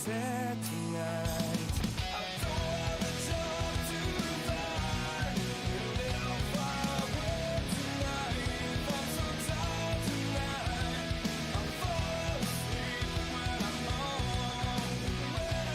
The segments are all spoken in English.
sad tonight. I don't have a job to find, and if I work tonight, if I'm so tired tonight, I'll fall asleep when I'm home, when I'm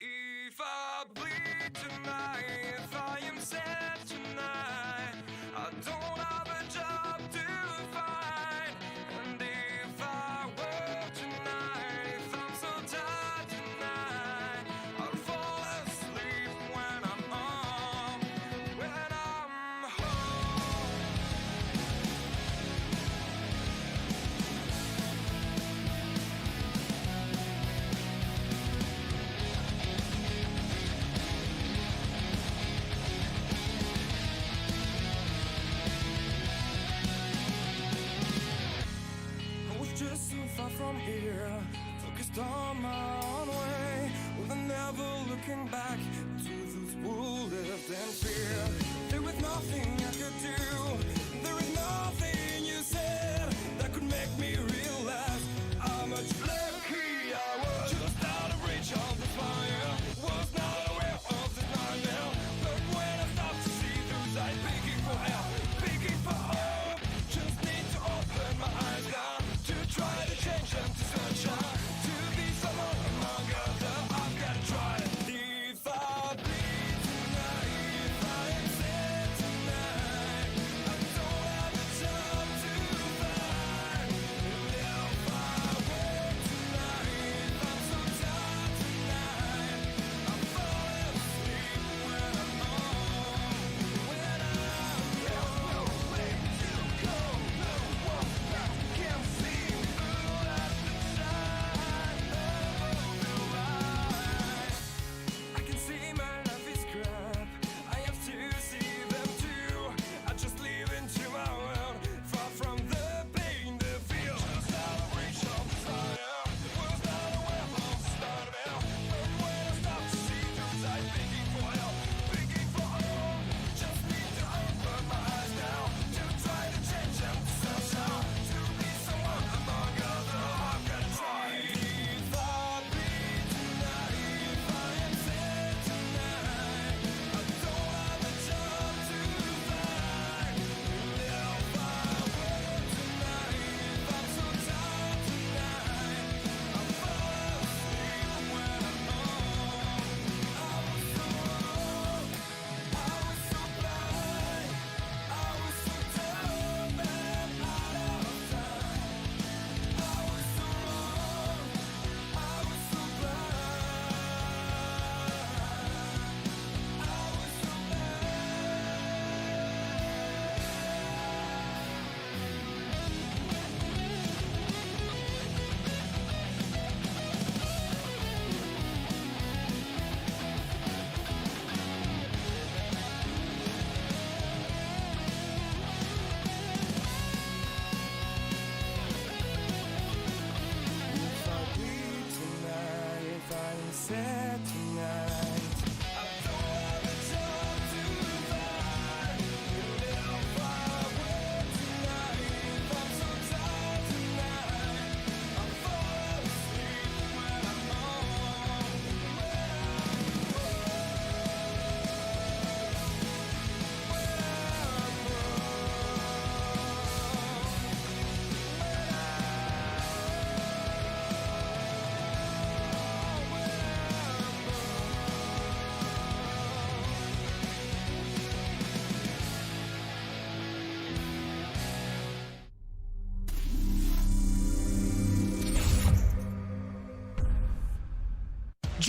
if I bleed tonight, if I am sad tonight, I don't have a job to find. And if I work tonight, if I'm so tired tonight, I'll fall asleep when I'm home, when I'm home. I was just so far from here, focused on my own way, with never looking back to those who lived in fear. There was nothing I could do, there is nothing you said that could make me realize how much lucky I was. Just out of reach of the fire, was not aware of the nightmare. But when I stopped to see those eyes begging for help, begging for hope, just need to open my eyes now to try to change them to sunshine, to be someone among others. I've got to try it. If I bleed tonight, if I am sad tonight, I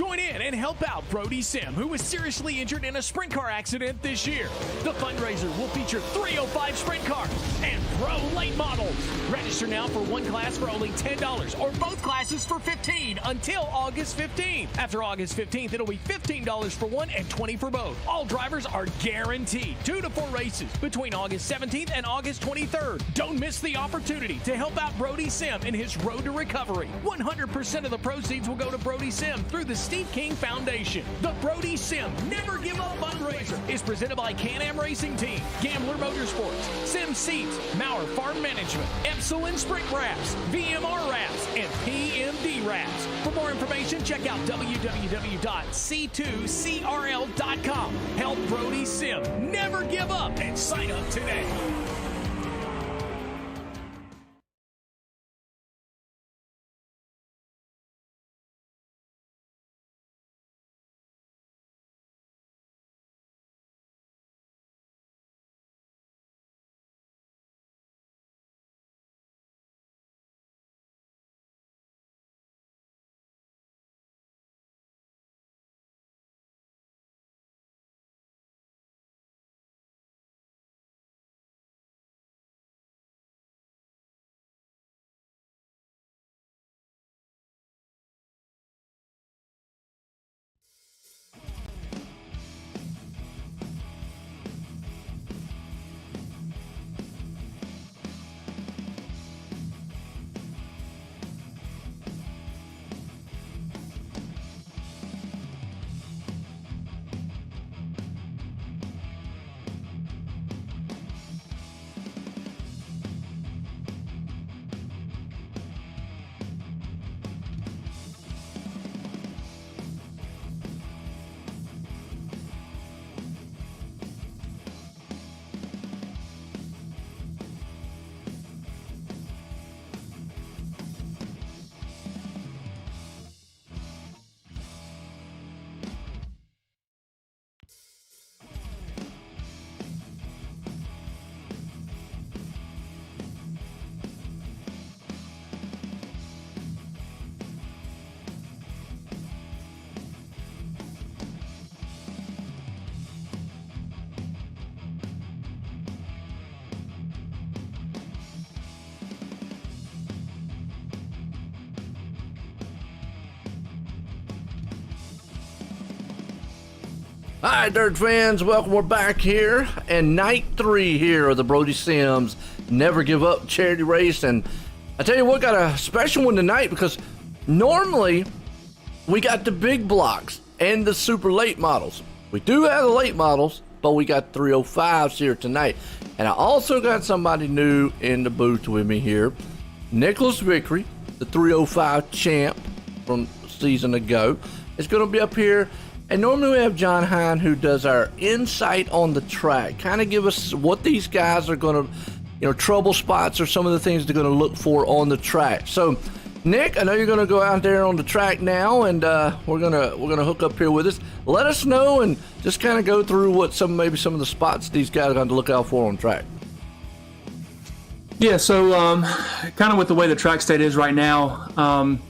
Join in and help out Brody Sim, who was seriously injured in a sprint car accident this year. The fundraiser will feature 305 sprint cars and pro late models. Register now for one class for only $10 or both classes for $15 until August 15th. After August 15th, it'll be $15 for one and $20 for both. All drivers are guaranteed 2 to 4 races between August 17th and August 23rd. Don't miss the opportunity to help out Brody Sim in his road to recovery. 100% of the proceeds will go to Brody Sim through the Steve King Foundation. The Brody Sim Never Give Up fundraiser is presented by Can-Am Racing Team, Gambler Motorsports, Sim Seats, Maurer Farm Management, Epsilon Sprint Wraps, VMR Wraps, and PMD Wraps. For more information, check out www.c2crl.com. Help Brody Sim never give up and sign up today. Hi, Dirt fans. Welcome. We're back here, and night 3 here of the Brody Sims Never Give Up charity race. And I tell you what, got a special one tonight because normally we got the big blocks and the super late models. We do have the late models, but we got 305s here tonight. And I also got somebody new in the booth with me here, Nicholas Vickery, the 305 champ from season ago, is going to be up here. And normally we have John Hine, who does our insight on the track, kind of give us what these guys are going to, trouble spots or some of the things they're going to look for on the track. So, Nick, I know you're going to go out there on the track now, and we're gonna hook up here with us. Let us know and just kind of go through what some of the spots these guys are going to look out for on track. Yeah, so kind of with the way the track state is right now,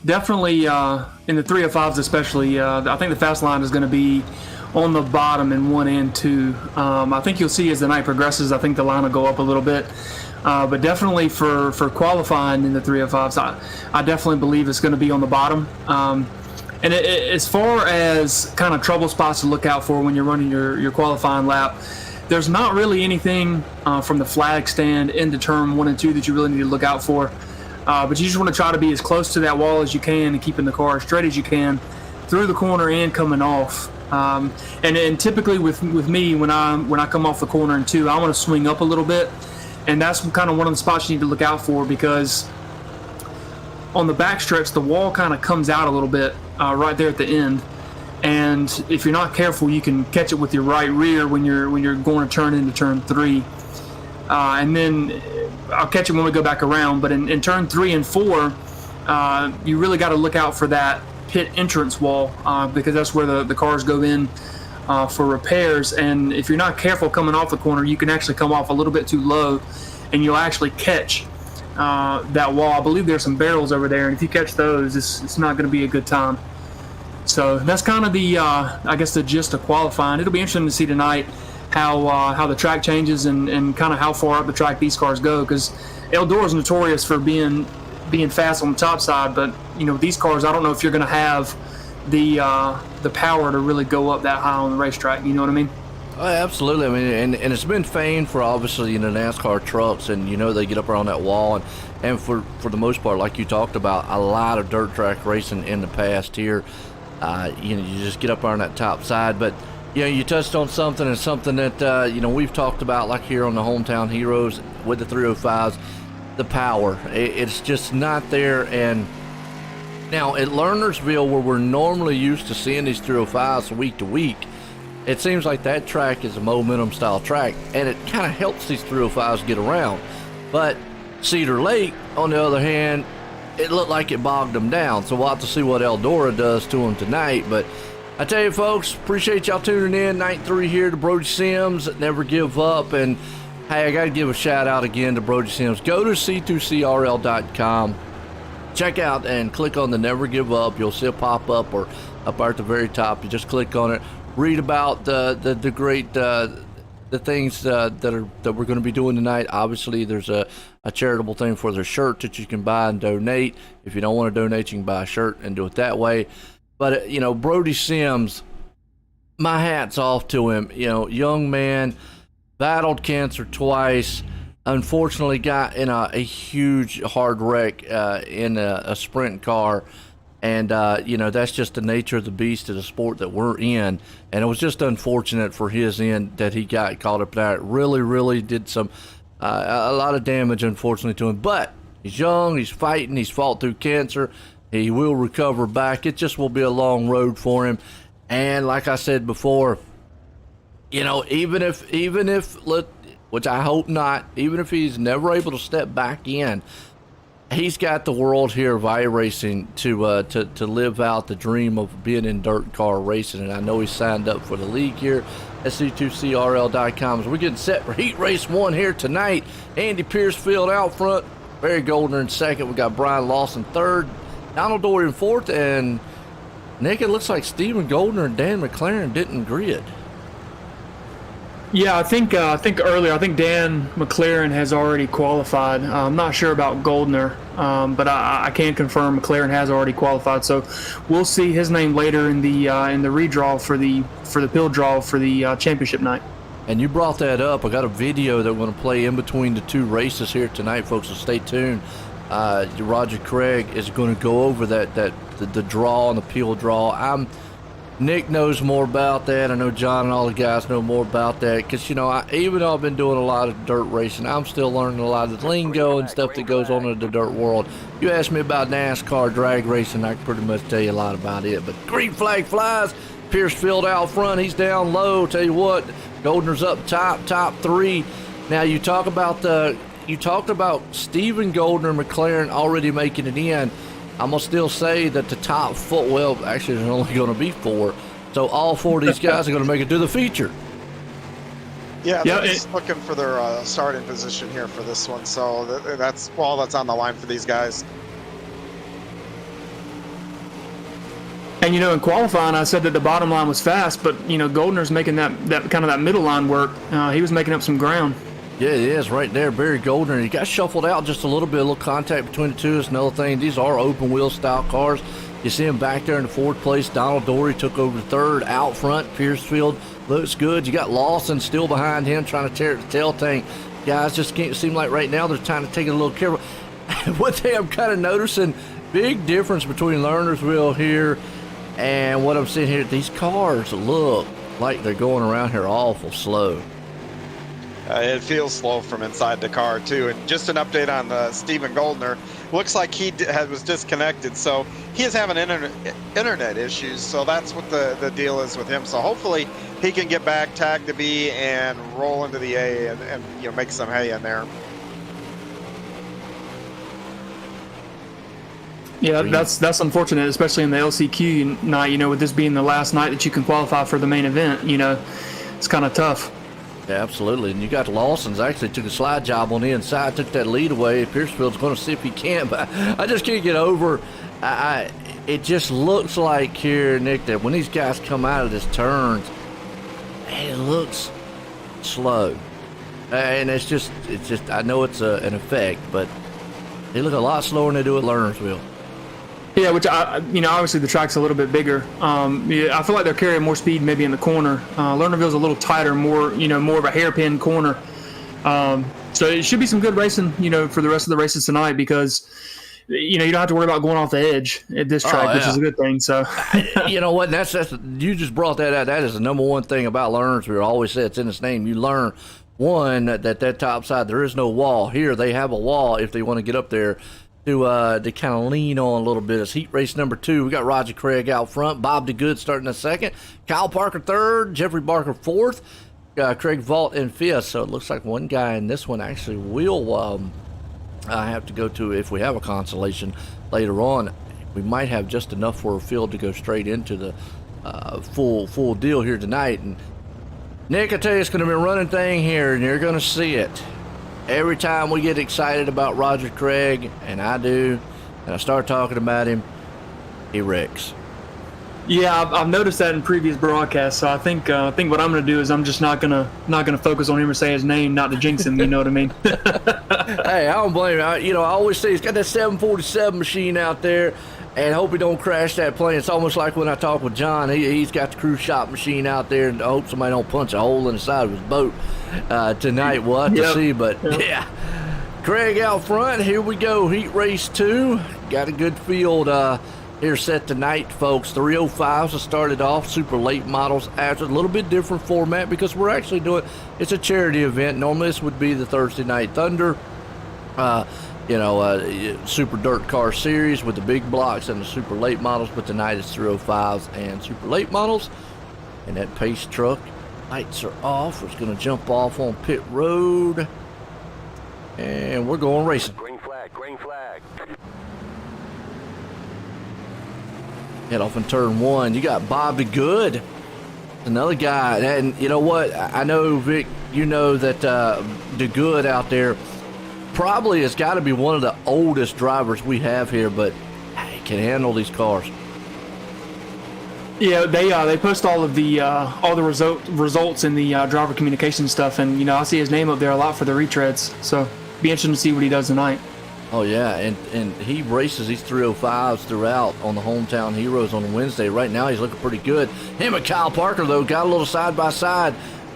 definitely in the 305s especially, I think the fast line is going to be on the bottom in 1 and 2. I think you'll see as the night progresses, I think the line will go up a little bit. But definitely for qualifying in the 305s, I definitely believe it's going to be on the bottom. And as far as kind of trouble spots to look out for when you're running your qualifying lap, there's not really anything from the flag stand into turn 1 and 2 that you really need to look out for. But you just want to try to be as close to that wall as you can and keeping the car as straight as you can through the corner and coming off. And typically with me, when I come off the corner in 2, I want to swing up a little bit. And that's kind of one of the spots you need to look out for, because on the backstretch, the wall kind of comes out a little bit right there at the end. And if you're not careful, you can catch it with your right rear when you're going to turn into turn 3. And then I'll catch it when we go back around. But in turn 3 and 4, you really got to look out for that pit entrance wall, because that's where the cars go in for repairs. And if you're not careful coming off the corner, you can actually come off a little bit too low, and you'll actually catch that wall. I believe there's some barrels over there, and if you catch those, it's not going to be a good time. So that's kind of the, I guess, the gist of qualifying. It'll be interesting to see tonight how the track changes and kind of how far up the track these cars go, because Eldora is notorious for being fast on the top side, but these cars, I don't know if you're going to have the power to really go up that high on the racetrack. You know what I mean? Oh, absolutely. I mean, and it's been famed for obviously NASCAR trucks, and they get up around that wall, and for the most part, like you talked about, a lot of dirt track racing in the past here. You just get up around that top side, but you touched on something, and something that we've talked about, like here on the Hometown Heroes with the 305s, the power. It's just not there. And now at Lernersville, where we're normally used to seeing these 305s week to week, it seems like that track is a momentum style track, and it kind of helps these 305s get around. But Cedar Lake, on the other hand, it looked like it bogged them down. So we'll have to see what Eldora does to them tonight. But I tell you, folks, appreciate y'all tuning in. Night 3 here to Brody Sims. Never give up. And hey, I got to give a shout out again to Brody Sims. Go to c2crl.com. Check out and click on the Never Give Up. You'll see it pop up, or up at the very top. You just click on it. Read about the great the things that we're going to be doing tonight. Obviously, there's a charitable thing for their shirt that you can buy and donate. If you don't want to donate, you can buy a shirt and do it that way. But Brody Sims, my hat's off to him. Young man, battled cancer twice. Unfortunately, got in a huge hard wreck in a sprint car. And, that's just the nature of the beast of the sport that we're in. And it was just unfortunate for his end that he got caught up there. It really, really did a lot of damage, unfortunately, to him. But he's young, he's fighting, he's fought through cancer. He will recover back. It just will be a long road for him. And like I said before, even if, which I hope not, even if he's never able to step back in, he's got the world here of iRacing to live out the dream of being in dirt car racing, and I know he's signed up for the league here at c2crl.com. As we're getting set for Heat Race 1 here tonight. Andy Piercefield out front, Barry Goldner in second. We got Brian Lawson third, Donald Dory in fourth, and Nick, it looks like Stephen Goldner and Dan McLaren didn't grid. Yeah, I think earlier, Dan McLaren has already qualified. I'm not sure about Goldner, but I can confirm McLaren has already qualified. So we'll see his name later in the redraw for the pill draw for the championship night. And you brought that up. I got a video that we're going to play in between the two races here tonight, folks. So stay tuned. Roger Craig is going to go over the draw and the pill draw. Nick knows more about that. I know John and all the guys know more about that because, even though I've been doing a lot of dirt racing, I'm still learning a lot of the lingo and stuff that goes on in the dirt world. You ask me about NASCAR drag racing, I can pretty much tell you a lot about it. But green flag flies. Piercefield out front. He's down low. Tell you what, Goldner's up top three. Now, you talked about Stephen Goldner, McLaren already making it in. I'm going to still say that the top four, well, actually there's only going to be four. So all four of these guys are going to make it to the feature. Yeah, they're just looking for their starting position here for this one. So that's all that's on the line for these guys. And, in qualifying, I said that the bottom line was fast, but, Goldner's making that kind of that middle line work. He was making up some ground. Yeah, it is right there. Barry Goldner. He got shuffled out just a little bit. A little contact between the two is another thing. These are open wheel style cars. You see him back there in the fourth place. Donald Dory took over the third. Out front, Piercefield looks good. You got Lawson still behind him trying to tear at the tail tank. Guys just can't seem like right now they're trying to take it a little careful. One thing I'm kind of noticing, big difference between Lernersville here and what I'm seeing here. These cars look like they're going around here awful slow. It feels slow from inside the car, too. And just an update on Stephen Goldner. Looks like he was disconnected, so he is having internet issues. So that's what the deal is with him. So hopefully he can get back, tag the B, and roll into the A and make some hay in there. Yeah, that's unfortunate, especially in the LCQ night, with this being the last night that you can qualify for the main event. It's kind of tough. Yeah, absolutely. And you got Lawson's actually took a slide job on the inside, took that lead away. Piercefield's going to see if he can, but I just can't get over. It just looks like here, Nick, that when these guys come out of this turns, it looks slow. And it's just. I know it's an effect, but they look a lot slower than they do at Lernersville. Yeah, which obviously the track's a little bit bigger. Yeah, I feel like they're carrying more speed maybe in the corner. Lernerville's a little tighter, more of a hairpin corner. So it should be some good racing, for the rest of the races tonight because, you don't have to worry about going off the edge at this track, which is a good thing. So, you know what? That's you just brought that out. That is the number one thing about Lernersville. I always say it's in its name. You learn one that top side there is no wall. Here they have a wall if they want to get up there. To kind of lean on a little bit. It's heat race number 2. We got Roger Craig out front, Bob DeGood starting in second, Kyle Parker third, Jeffrey Barker fourth, Craig Vault in fifth. So it looks like one guy in this one actually will have to go to, if we have a consolation later on. We might have just enough for a field to go straight into the full deal here tonight. And Nick, I tell you, it's going to be a running thing here, and you're going to see it. Every time we get excited about Roger Craig, and I do, and I start talking about him, he wrecks. Yeah, I've noticed that in previous broadcasts. So I think what I'm going to do is I'm just not gonna focus on him or say his name, not to jinx him. You know what I mean? Hey, I don't blame him. I always say he's got that 747 machine out there, and hope he don't crash that plane. It's almost like when I talk with John. He's got the cruise shop machine out there, and I hope somebody don't punch a hole in the side of his boat tonight. We'll have to see, but yeah. Craig out front. Here we go. Heat race 2. Got a good field here set tonight, folks. 305s have started off. Super late models after a little bit different format because we're actually doing. It's a charity event. Normally this would be the Thursday Night Thunder. Super dirt car series with the big blocks and the super late models, but tonight it's 305s and super late models. And that pace truck, lights are off. It's going to jump off on pit road, and we're going racing. Green flag. Head off in turn 1. You got Bob DeGood, another guy. And you know what? I know, Vic, you know that DeGood out there probably has got to be one of the oldest drivers we have here, but he can handle these cars. Yeah, they post all the results in the driver communication stuff, and I see his name up there a lot for the retreads. So be interesting to see what he does tonight. Oh yeah, and he races these 305s throughout on the Hometown Heroes on Wednesday. Right now he's looking pretty good. Him and Kyle Parker though got a little side by side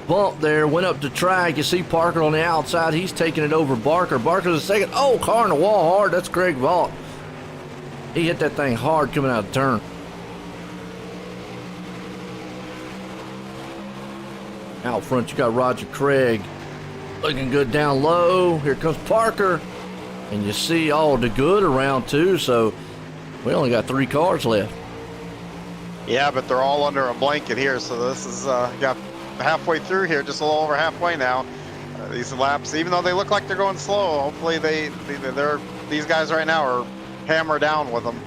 bump there, went up the track. You see Parker on the outside. He's taking it over Barker. Barker's the second. Oh, car in the wall hard. That's Craig Vault. He hit that thing hard coming out of the turn. Out front, you got Roger Craig looking good down low. Here comes Parker. And you see all the good around too, so we only got 3 cars left. Yeah, but they're all under a blanket here, so this is got halfway through here, just a little over halfway now. These laps, even though they look like they're going slow, hopefully these guys right now are hammered down with them.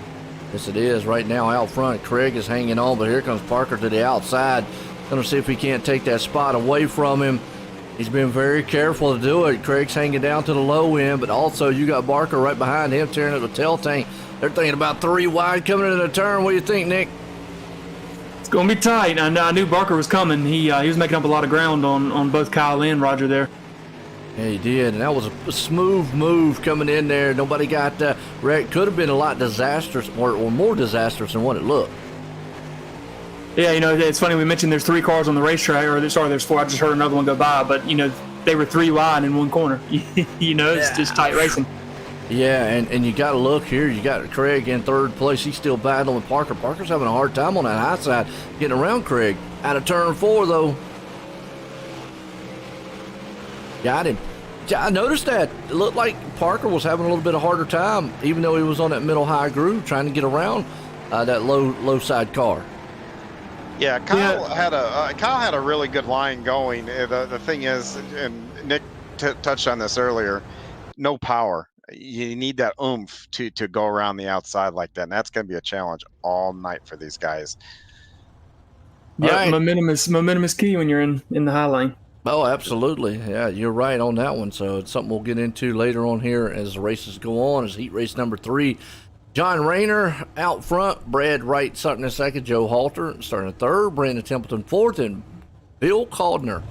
Yes, it is. Right now out front, Craig is hanging on, but here comes Parker to the outside. Going to see if he can't take that spot away from him. He's been very careful to do it. Craig's hanging down to the low end, but also you got Barker right behind him tearing up the tail tank. They're thinking about 3 wide coming into the turn. What do you think, Nick? It's going to be tight. I knew Barker was coming. He was making up a lot of ground on both Kyle and Roger there. Yeah, he did, and that was a smooth move coming in there. Nobody got wrecked. Could have been a lot disastrous or more disastrous than what it looked. Yeah, it's funny we mentioned there's 3 cars on the racetrack, there's 4. I just heard another one go by, but they were 3 wide in one corner. It's just tight racing. Yeah, and you got to look here. You got Craig in 3rd place. He's still battling with Parker. Parker's having a hard time on that high side getting around Craig. Out of turn 4 though. Got him. I noticed that. It looked like Parker was having a little bit of harder time, even though he was on that middle high groove trying to get around that low side car. Yeah, Kyle had a really good line going. The thing is, and Nick touched on this earlier, no power. You need that oomph to go around the outside like that, and that's going to be a challenge all night for these guys. Yeah, right. Momentum is key when you're in the high lane. Oh, absolutely. Yeah, you're right on that one. So it's something we'll get into later on here as the races go on. As heat race number 3, John Rayner out front, Brad Wright starting in second, Joe Halter starting in third, Brandon Templeton fourth, and Bill Caldner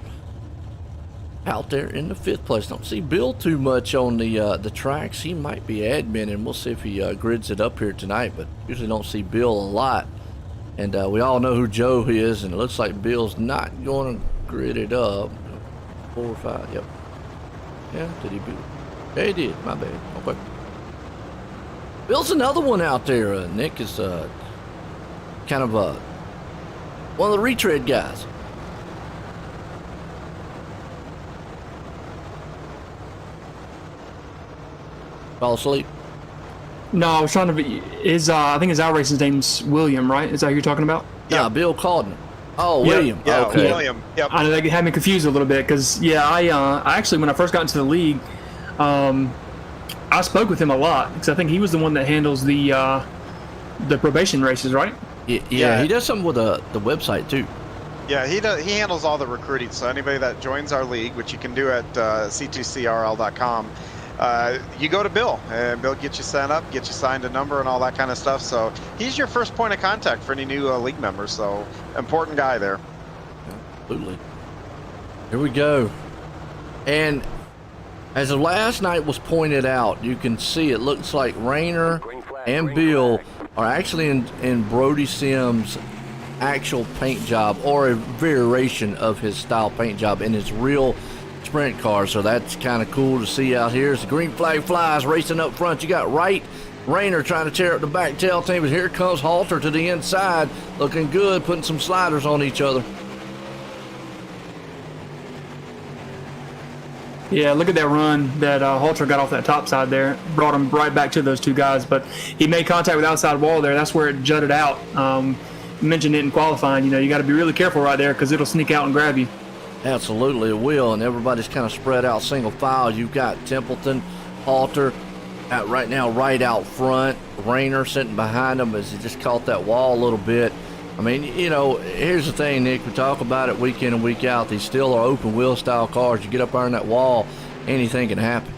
out there in the 5th place. Don't see Bill too much on the tracks. He might be adminning. We'll see if he grids it up here tonight, but usually don't see Bill a lot. And we all know who Joe is, and it looks like Bill's not going to grid it up. 4 or 5, yep. Yeah, did he beat it? Yeah, he did. My bad. Okay. Bill's another one out there. Nick is kind of one of the retread guys. Fall asleep? No, I was trying to be. I think his outracing's name's William, right? Is that who you're talking about? Yeah, Bill Caldner. Oh, Yep. William. Yeah, Okay. William. Yep. I know that had me confused a little bit because, I actually, when I first got into the league, I spoke with him a lot because I think he was the one that handles the probation races, right? Yeah, he does something with the website too. Yeah, he does. He handles all the recruiting. So anybody that joins our league, which you can do at c2crl.com, you go to Bill, and Bill gets you set up, gets you signed a number, and all that kind of stuff. So he's your first point of contact for any new league members. So important guy there. Absolutely. Here we go. And as of last night was pointed out, you can see it looks like Rayner and Bill are actually in Brody Sim's actual paint job, or a variation of his style paint job in his real sprint car. So that's kind of cool to see out here as the green flag flies, racing up front. You got Wright, Rayner trying to tear up the back tail team, but here comes Halter to the inside, looking good, putting some sliders on each other. Yeah, look at that run that Halter got off that top side there. Brought him right back to those two guys, but he made contact with the outside wall there. That's where it jutted out. Mentioned it in qualifying. You got to be really careful right there because it'll sneak out and grab you. Absolutely, it will, and everybody's kind of spread out single file. You've got Templeton, Halter right now right out front. Rayner sitting behind him as he just caught that wall a little bit. I mean, here's the thing, Nick. We talk about it week in and week out. These still are open wheel style cars. You get up there on that wall, anything can happen.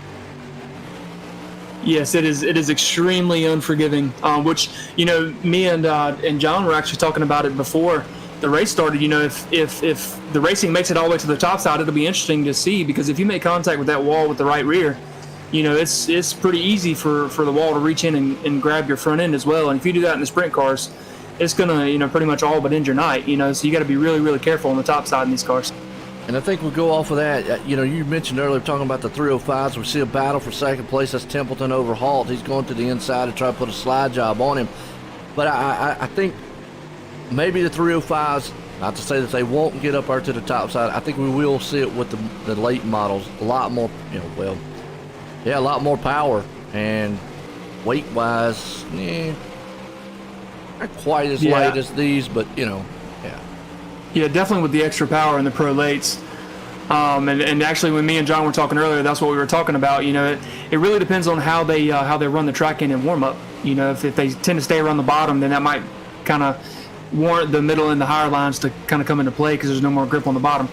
Yes, it is extremely unforgiving. Which me and John were actually talking about it before the race started. If the racing makes it all the way to the top side, it'll be interesting to see, because if you make contact with that wall with the right rear, it's pretty easy for the wall to reach in and grab your front end as well. And if you do that in the sprint cars, it's gonna pretty much all but end your night. So you got to be really, really careful on the top side in these cars. And I think we'll go off of that. You mentioned earlier talking about the 305s. We see a battle for second place. That's Templeton over Halt. He's going to the inside to try to put a slide job on him. But I think maybe the 305s, not to say that they won't get up there to the top side. I think we will see it with the late models. A lot more, a lot more power. And weight-wise, not quite as light as these, but, Yeah, definitely with the extra power in the pro lates. And actually, when me and John were talking earlier, that's what we were talking about. It really depends on how they run the track in warm up. If they tend to stay around the bottom, then that might kind of warrant the middle and the higher lines to kind of come into play because there's no more grip on the bottom.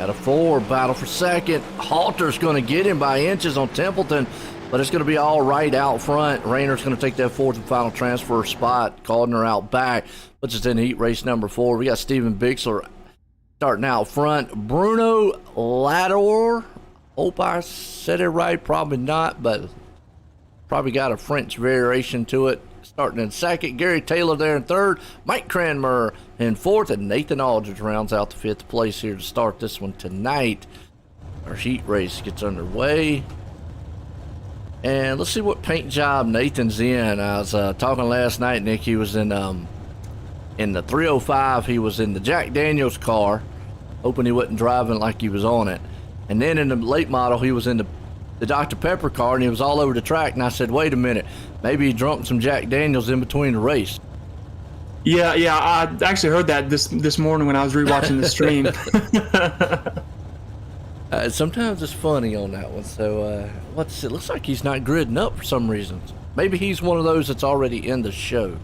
At a 4, battle for second. Halter's going to get him by inches on Templeton, but it's going to be all right out front. Rayner's going to take that 4th and final transfer spot. Caldner out back. Puts us in heat race number 4. We got Steven Bixler starting out front. Bruno Lador. Hope I said it right. Probably not, but probably got a French variation to it. Starting in second. Gary Taylor there in third. Mike Cranmer in fourth. And Nathan Aldridge rounds out the 5th place here to start this one tonight. Our heat race gets underway. And let's see what paint job Nathan's in. I was talking last night, Nick. He was in the 305. He was in the Jack Daniels car, hoping he wasn't driving like he was on it. And then in the late model, he was in the Dr. Pepper car, and he was all over the track. And I said, wait a minute, maybe he drunk some Jack Daniels in between the race. Yeah, I actually heard that this morning when I was rewatching the stream. Sometimes it's funny on that one. So it looks like he's not gridding up for some reason. Maybe he's one of those that's already in the show.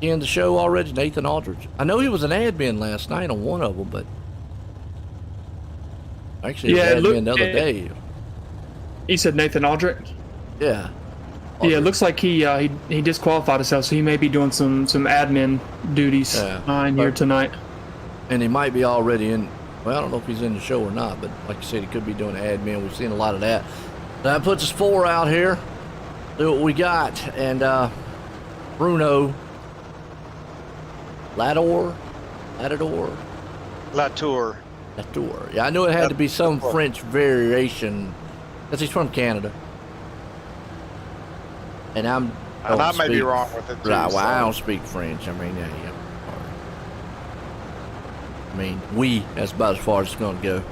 He in the show already, Nathan Aldridge. I know he was an admin last night on one of them, but actually, he was admin the other day. He said Nathan Aldridge. Yeah. Aldridge. Yeah, it looks like he disqualified himself, so he may be doing some admin duties in here tonight. And he might be already in. Well, I don't know if he's in the show or not, but like you said, he could be doing admin. We've seen a lot of that. That puts us 4 out here. Do what we got, and Bruno. Latour. Yeah, I knew it had to be some French variation because he's from Canada. And I may be wrong with it too. Right, well, I don't speak French. I mean, we, that's about as far as it's going to go.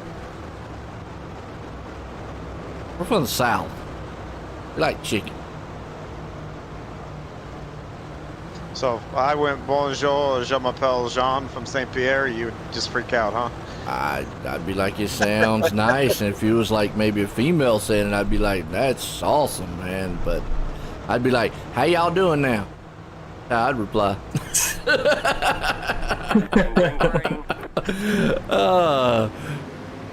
We're from the South. We like chicken. So I went bonjour, je m'appelle Jean from St. Pierre. You would just freak out, huh? I'd be like, it sounds nice. And if you was like maybe a female saying it, I'd be like, that's awesome, man. But I'd be like, how y'all doing now? I'd reply.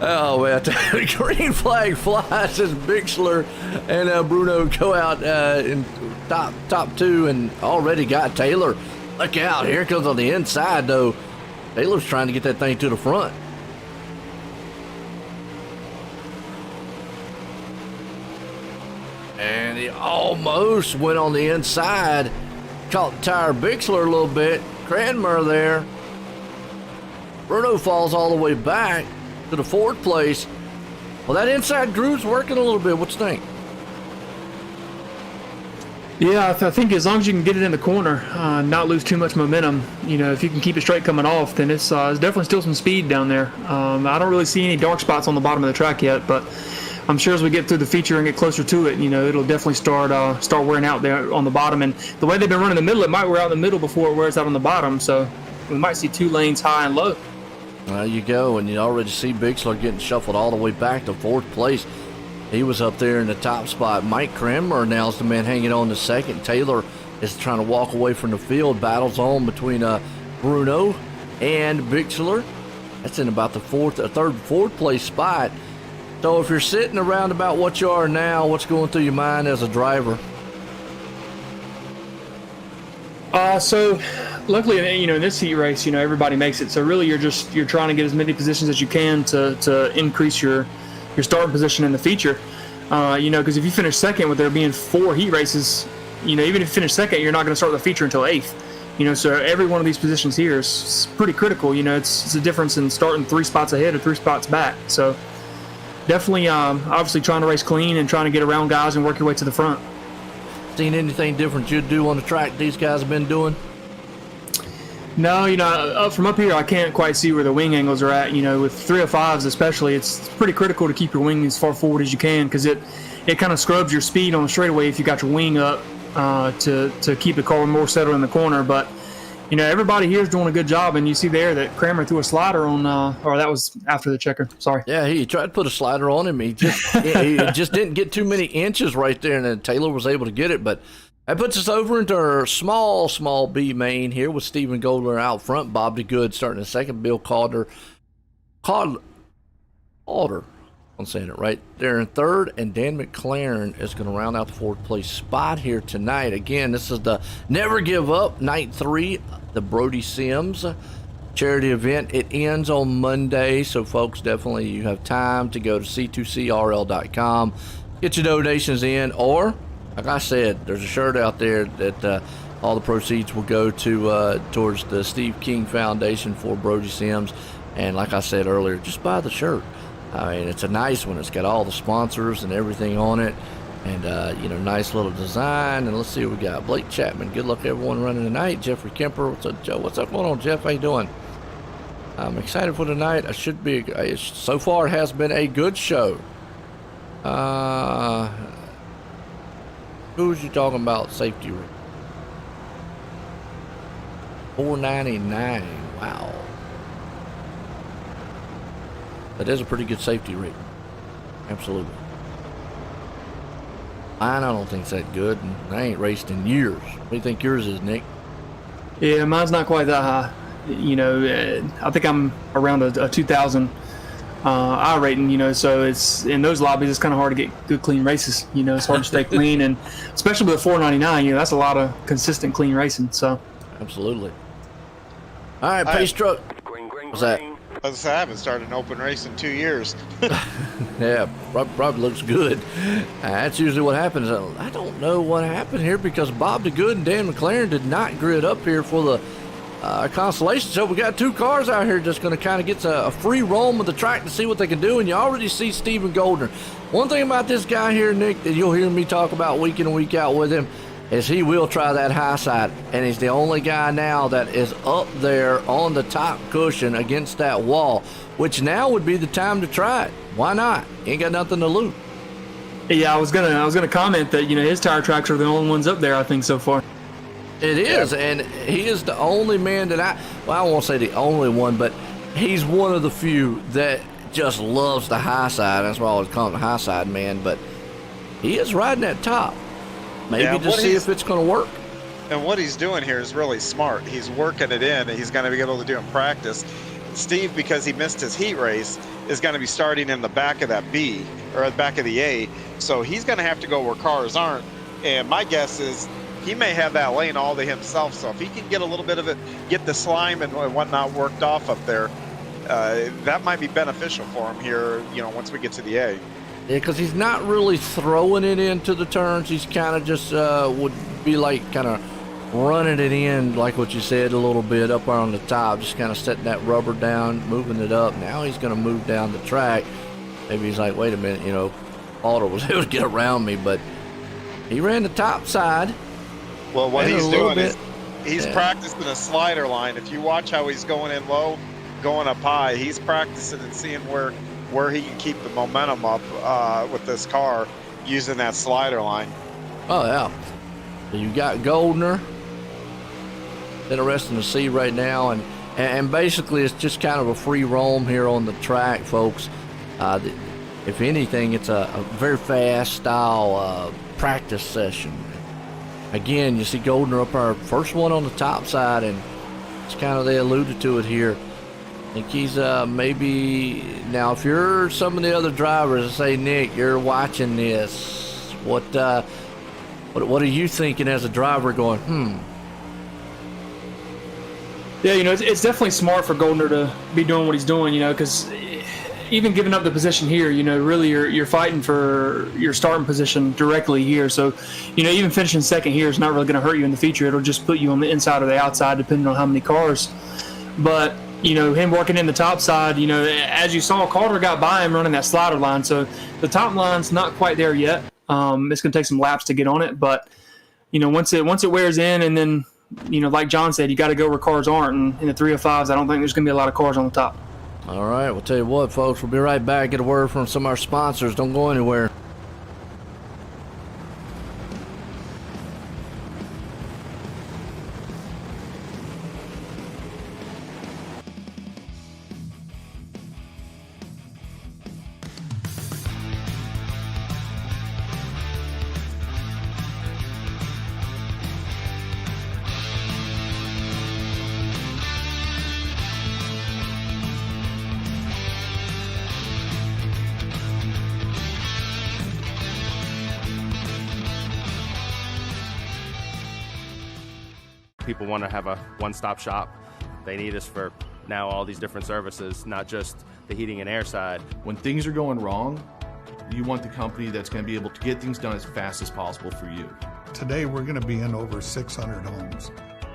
Oh man, the green flag flies as Bixler and Bruno go out in top 2 and already got Taylor. Look out, here comes on the inside though. Taylor's trying to get that thing to the front. And he almost went on the inside. Caught the tire of Bixler a little bit. Cranmer there. Bruno falls all the way back to the 4th place. Well, that inside groove's working a little bit. What you think? Yeah, I think as long as you can get it in the corner, not lose too much momentum, if you can keep it straight coming off, then it's definitely still some speed down there. I don't really see any dark spots on the bottom of the track yet, but I'm sure as we get through the feature and get closer to it, it'll definitely start wearing out there on the bottom. And the way they've been running the middle, it might wear out in the middle before it wears out on the bottom. So we might see 2 lanes high and low. There you go, and you already see Bixler getting shuffled all the way back to 4th place. He was up there in the top spot. Mike Cranmer now's the man hanging on to 2nd. Taylor is trying to walk away from the field. Battles on between Bruno and Bixler. That's in about the 4th place spot. So if you're sitting around about what you are now, what's going through your mind as a driver? So luckily, in this heat race, everybody makes it. So really, you're trying to get as many positions as you can to increase your starting position in the feature. Because if you finish 2nd with there being 4 heat races, even if you finish 2nd, you're not going to start the feature until 8th. So every one of these positions here is pretty critical. It's a difference in starting 3 spots ahead or 3 spots back. So definitely, obviously trying to race clean and trying to get around guys and work your way to the front. Seen anything different you'd do on the track these guys have been doing? No, from up here, I can't quite see where the wing angles are at. With 305s especially, it's pretty critical to keep your wing as far forward as you can because it kind of scrubs your speed on the straightaway if you got your wing up to keep the car more settled in the corner. But, everybody here is doing a good job, and you see there that Cranmer threw a slider on, or that was after the checker. Sorry. Yeah, he tried to put a slider on him. He just didn't get too many inches right there, and then Taylor was able to get it. But that puts us over into our small B main here with Stephen Goldner out front, Bob DeGood starting in 2nd, Bill Calder, I'm saying it right there in 3rd, and Dan McLaren is going to round out the 4th place spot here tonight. Again, this is the Never Give Up Night 3, the Brody Sims charity event. It ends on Monday, so folks, definitely you have time to go to c2crl.com, get your donations in, or like I said, there's a shirt out there that all the proceeds will go to towards the Steve King Foundation for Brody Sims. And like I said earlier, just buy the shirt. I mean, it's a nice one. It's got all the sponsors and everything on it. And, nice little design. And let's see what we got. Blake Chapman, good luck everyone running tonight. Jeffrey Kemper, what's up, Joe? What's up going on, Jeff? How you doing? I'm excited for tonight. So far it has been a good show. Who's you talking about safety rate? 499. Wow. That is a pretty good safety rate. Absolutely. Mine, I don't think it's that good. And I ain't raced in years. What do you think yours is, Nick? Yeah, mine's not quite that high. I think I'm around a 2,000 I rating. So it's in those lobbies. It's kind of hard to get good clean races. It's hard to stay clean, and especially with a 499, that's a lot of consistent clean racing. So absolutely. All right, pace truck. What's that? I haven't started an open race in 2 years. Yeah, probably looks good. That's usually what happens. I don't know what happened here because Bob DeGood and Dan McLaren did not grid up here for the Constellation. So we got 2 cars out here just going to kind of get a free roam of the track to see what they can do. And you already see Stephen Goldner. One thing about this guy here, Nick, that you'll hear me talk about week in and week out with him is he will try that high side. And he's the only guy now that is up there on the top cushion against that wall, which now would be the time to try it. Why not? Ain't got nothing to lose. Yeah, I was gonna comment that his tire tracks are the only ones up there I think so far. It is, and he is the only man that I won't say the only one, but he's one of the few that just loves the high side. That's why I always call him the high side man, but he is riding that top. Maybe to see if it's going to work. And what he's doing here is really smart. He's working it in, and he's going to be able to do in practice. Steve, because he missed his heat race, is going to be starting in the back of that B, or the back of the A, so he's going to have to go where cars aren't. And my guess is he may have that lane all to himself, so if he can get a little bit of it, get the slime and whatnot worked off up there, that might be beneficial for him here, once we get to the A. Yeah, because he's not really throwing it into the turns. He's kind of just would be like kind of running it in, like what you said, a little bit up on the top, just kind of setting that rubber down, moving it up. Now he's going to move down the track. Maybe he's like, wait a minute, Alder was able to get around me, but he ran the top side. Well, what he's doing is he's practicing a slider line. If you watch how he's going in low, going up high, he's practicing and seeing where he can keep the momentum up with this car using that slider line. Oh, yeah. So you got Goldner. Interesting to see right now. And basically, it's just kind of a free roam here on the track, folks. If anything, it's a very fast style practice session. Again, you see Goldner up our first one on the top side, and it's kind of, they alluded to it here. I think he's maybe, now if you're some of the other drivers and say, Nick, you're watching this, what are you thinking as a driver going, Yeah, it's definitely smart for Goldner to be doing what he's doing, because even giving up the position here, really you're fighting for your starting position directly here. So, even finishing second here is not really going to hurt you in the future. It'll just put you on the inside or the outside, depending on how many cars. But, him working in the top side, as you saw, Calder got by him running that slider line. So the top line's not quite there yet. It's going to take some laps to get on it. But, once it wears in, and then, like John said, you got to go where cars aren't. And in the 305s, I don't think there's going to be a lot of cars on the top. All right, we'll tell you what, folks. We'll be right back. Get a word from some of our sponsors. Don't go anywhere. People want to have a one-stop shop. They need us for now all these different services, not just the heating and air side. When things are going wrong, you want the company that's going to be able to get things done as fast as possible for you. Today we're going to be in over 600 homes.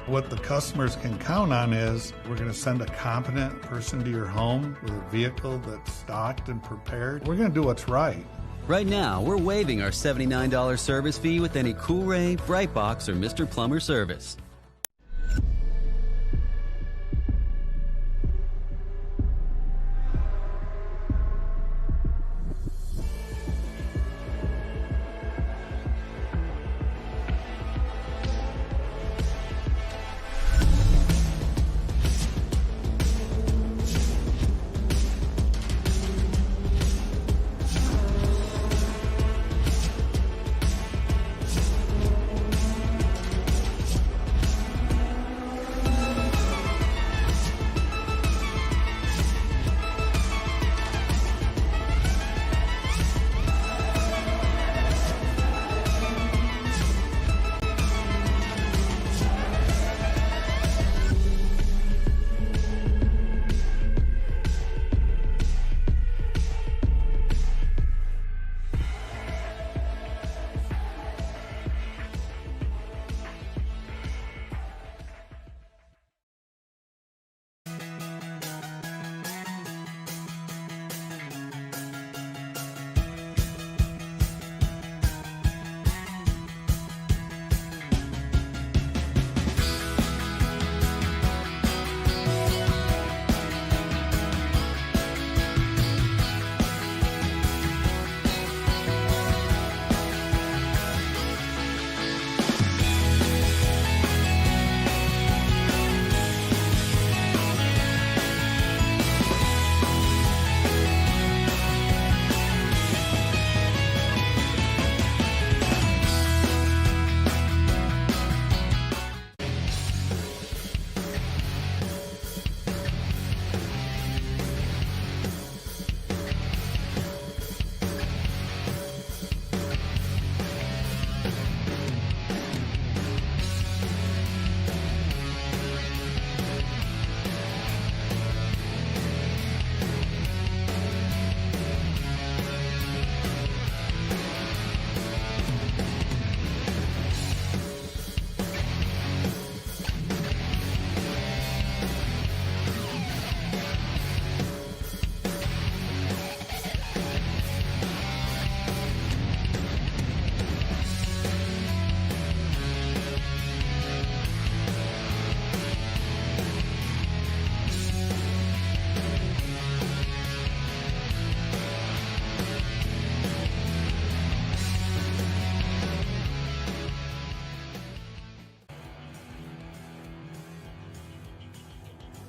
What the customers can count on is we're going to send a competent person to your home with a vehicle that's stocked and prepared. We're going to do what's right. Right now, we're waiving our $79 service fee with any Cool-Ray, Brightbox, or Mr. Plumber service.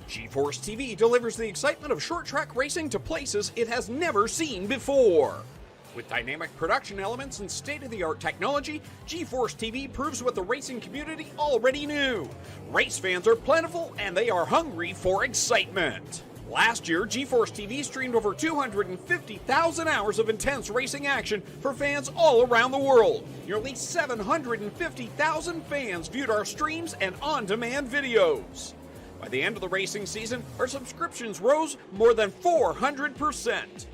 GeForce TV delivers the excitement of short track racing to places it has never seen before. With dynamic production elements and state-of-the-art technology, GeForce TV proves what the racing community already knew. Race fans are plentiful and they are hungry for excitement. Last year, GeForce TV streamed over 250,000 hours of intense racing action for fans all around the world. Nearly 750,000 fans viewed our streams and on-demand videos. By the end of the racing season, our subscriptions rose more than 400%.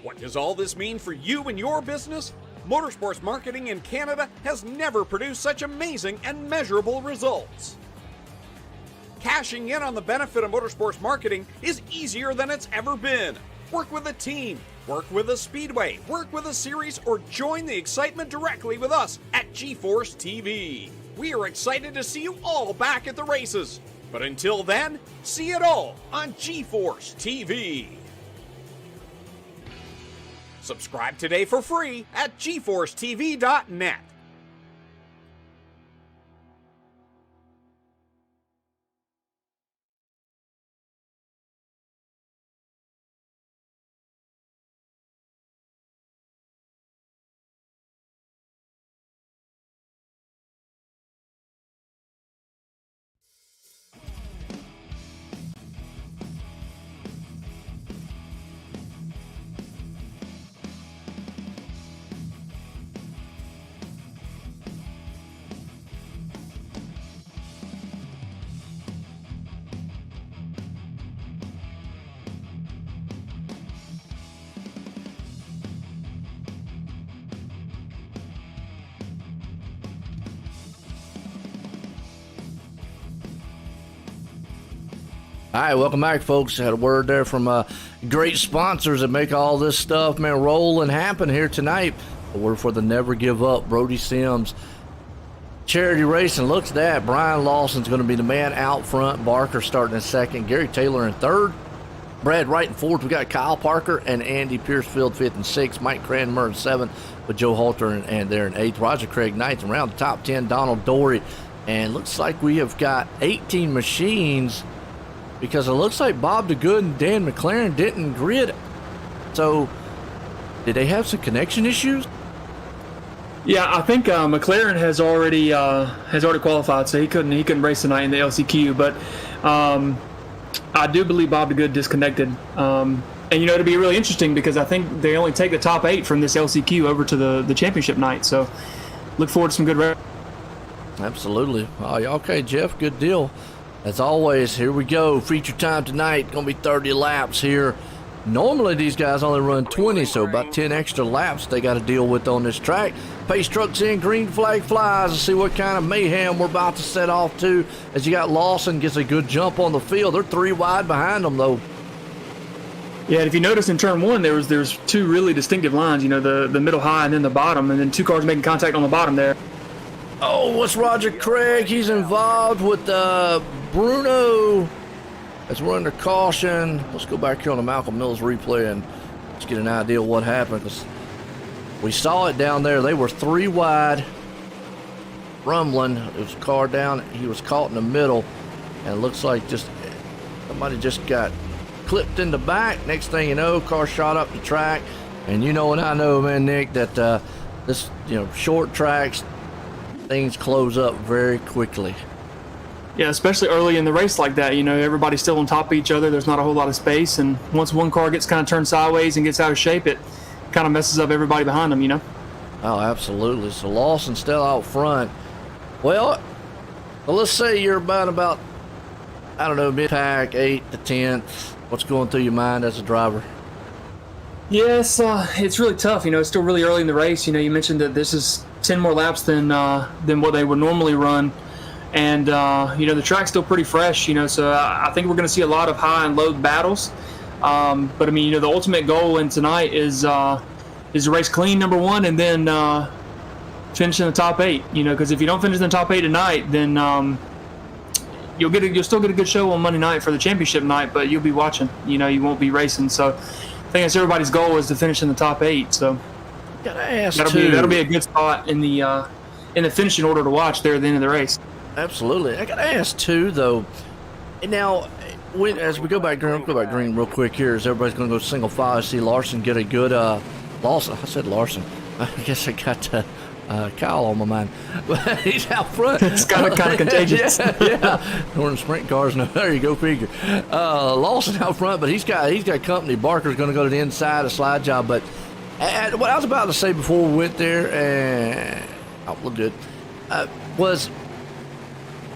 What does all this mean for you and your business? Motorsports marketing in Canada has never produced such amazing and measurable results. Cashing in on the benefit of motorsports marketing is easier than it's ever been. Work with a team, work with a speedway, work with a series, or join the excitement directly with us at GeForce TV. We are excited to see you all back at the races. But until then, see it all on GeForce TV. Subscribe today for free at GeForceTV.net. All right, welcome back, folks. Had a word there from great sponsors that make all this stuff, man, roll and happen here tonight. A word for the Never Give Up, Brody Sims charity racing. Look at that. Brian Lawson's going to be the man out front. Barker starting in second. Gary Taylor in third. Brad Wright in fourth. We got Kyle Parker and Andy Piercefield fifth and sixth. Mike Cranmer in seventh with Joe Halter and there in eighth. Roger Craig ninth. Around the top 10, Donald Dory. And looks like we have got 18 machines, because it looks like Bob DeGood and Dan McLaren didn't grid. So, did they have some connection issues? Yeah, I think McLaren has already qualified, so he couldn't race tonight in the LCQ. But I do believe Bob DeGood disconnected. And it'll be really interesting because I think they only take the top 8 from this LCQ over to the championship night. So, look forward to some good racing. Absolutely. Okay, Jeff, good deal. As always, here we go. Feature time tonight. Going to be 30 laps here. Normally, these guys only run 20, so about 10 extra laps they got to deal with on this track. Pace trucks in, green flag flies. Let's see what kind of mayhem we're about to set off to as you got Lawson gets a good jump on the field. They're 3 wide behind them, though. Yeah, and if you notice in turn 1, there's 2 really distinctive lines, the middle high and then the bottom, and then 2 cars making contact on the bottom there. Oh, what's Roger Craig? He's involved with Bruno. As we're under caution. Let's go back here on the Malcolm Mills replay and let's get an idea of what happened, because we saw it down there. They were 3 wide, rumbling. It was a car down. He was caught in the middle, and it looks like just somebody just got clipped in the back. Next thing you know, car shot up the track. And you know, and I know, man, Nick, that this, short tracks, things close up very quickly. Yeah, especially early in the race like that. Everybody's still on top of each other. There's not a whole lot of space, and once one car gets kind of turned sideways and gets out of shape, it kind of messes up everybody behind them. Oh, absolutely. So Lawson still out front. Well, let's say you're about I don't know, mid-pack, 8th to 10th. What's going through your mind as a driver? Yes, it's really tough. It's still really early in the race. You mentioned that this is 10 more laps than what they would normally run. And, the track's still pretty fresh, so I think we're going to see a lot of high and low battles. But, the ultimate goal in tonight is to race clean, number one, and then finish in the top 8, because if you don't finish in the top 8 tonight, then you'll still get a good show on Monday night for the championship night, but you'll be watching. You won't be racing. So I think that's everybody's goal, is to finish in the top 8. So gotta ask that'll be a good spot in the finishing order to watch there at the end of the race. Absolutely. I got to ask, too, though. Now, as we go back green real quick here, as everybody's going to go single file. I see Larson get a good Lawson. I said Larson. I guess I got Kyle on my mind. But he's out front. It's kind of contagious. yeah. We're in sprint cars now. There you go, figure. Lawson out front, but he's got company. Barker's going to go to the inside, a slide job. But what I was about to say before we went there, and we're good, was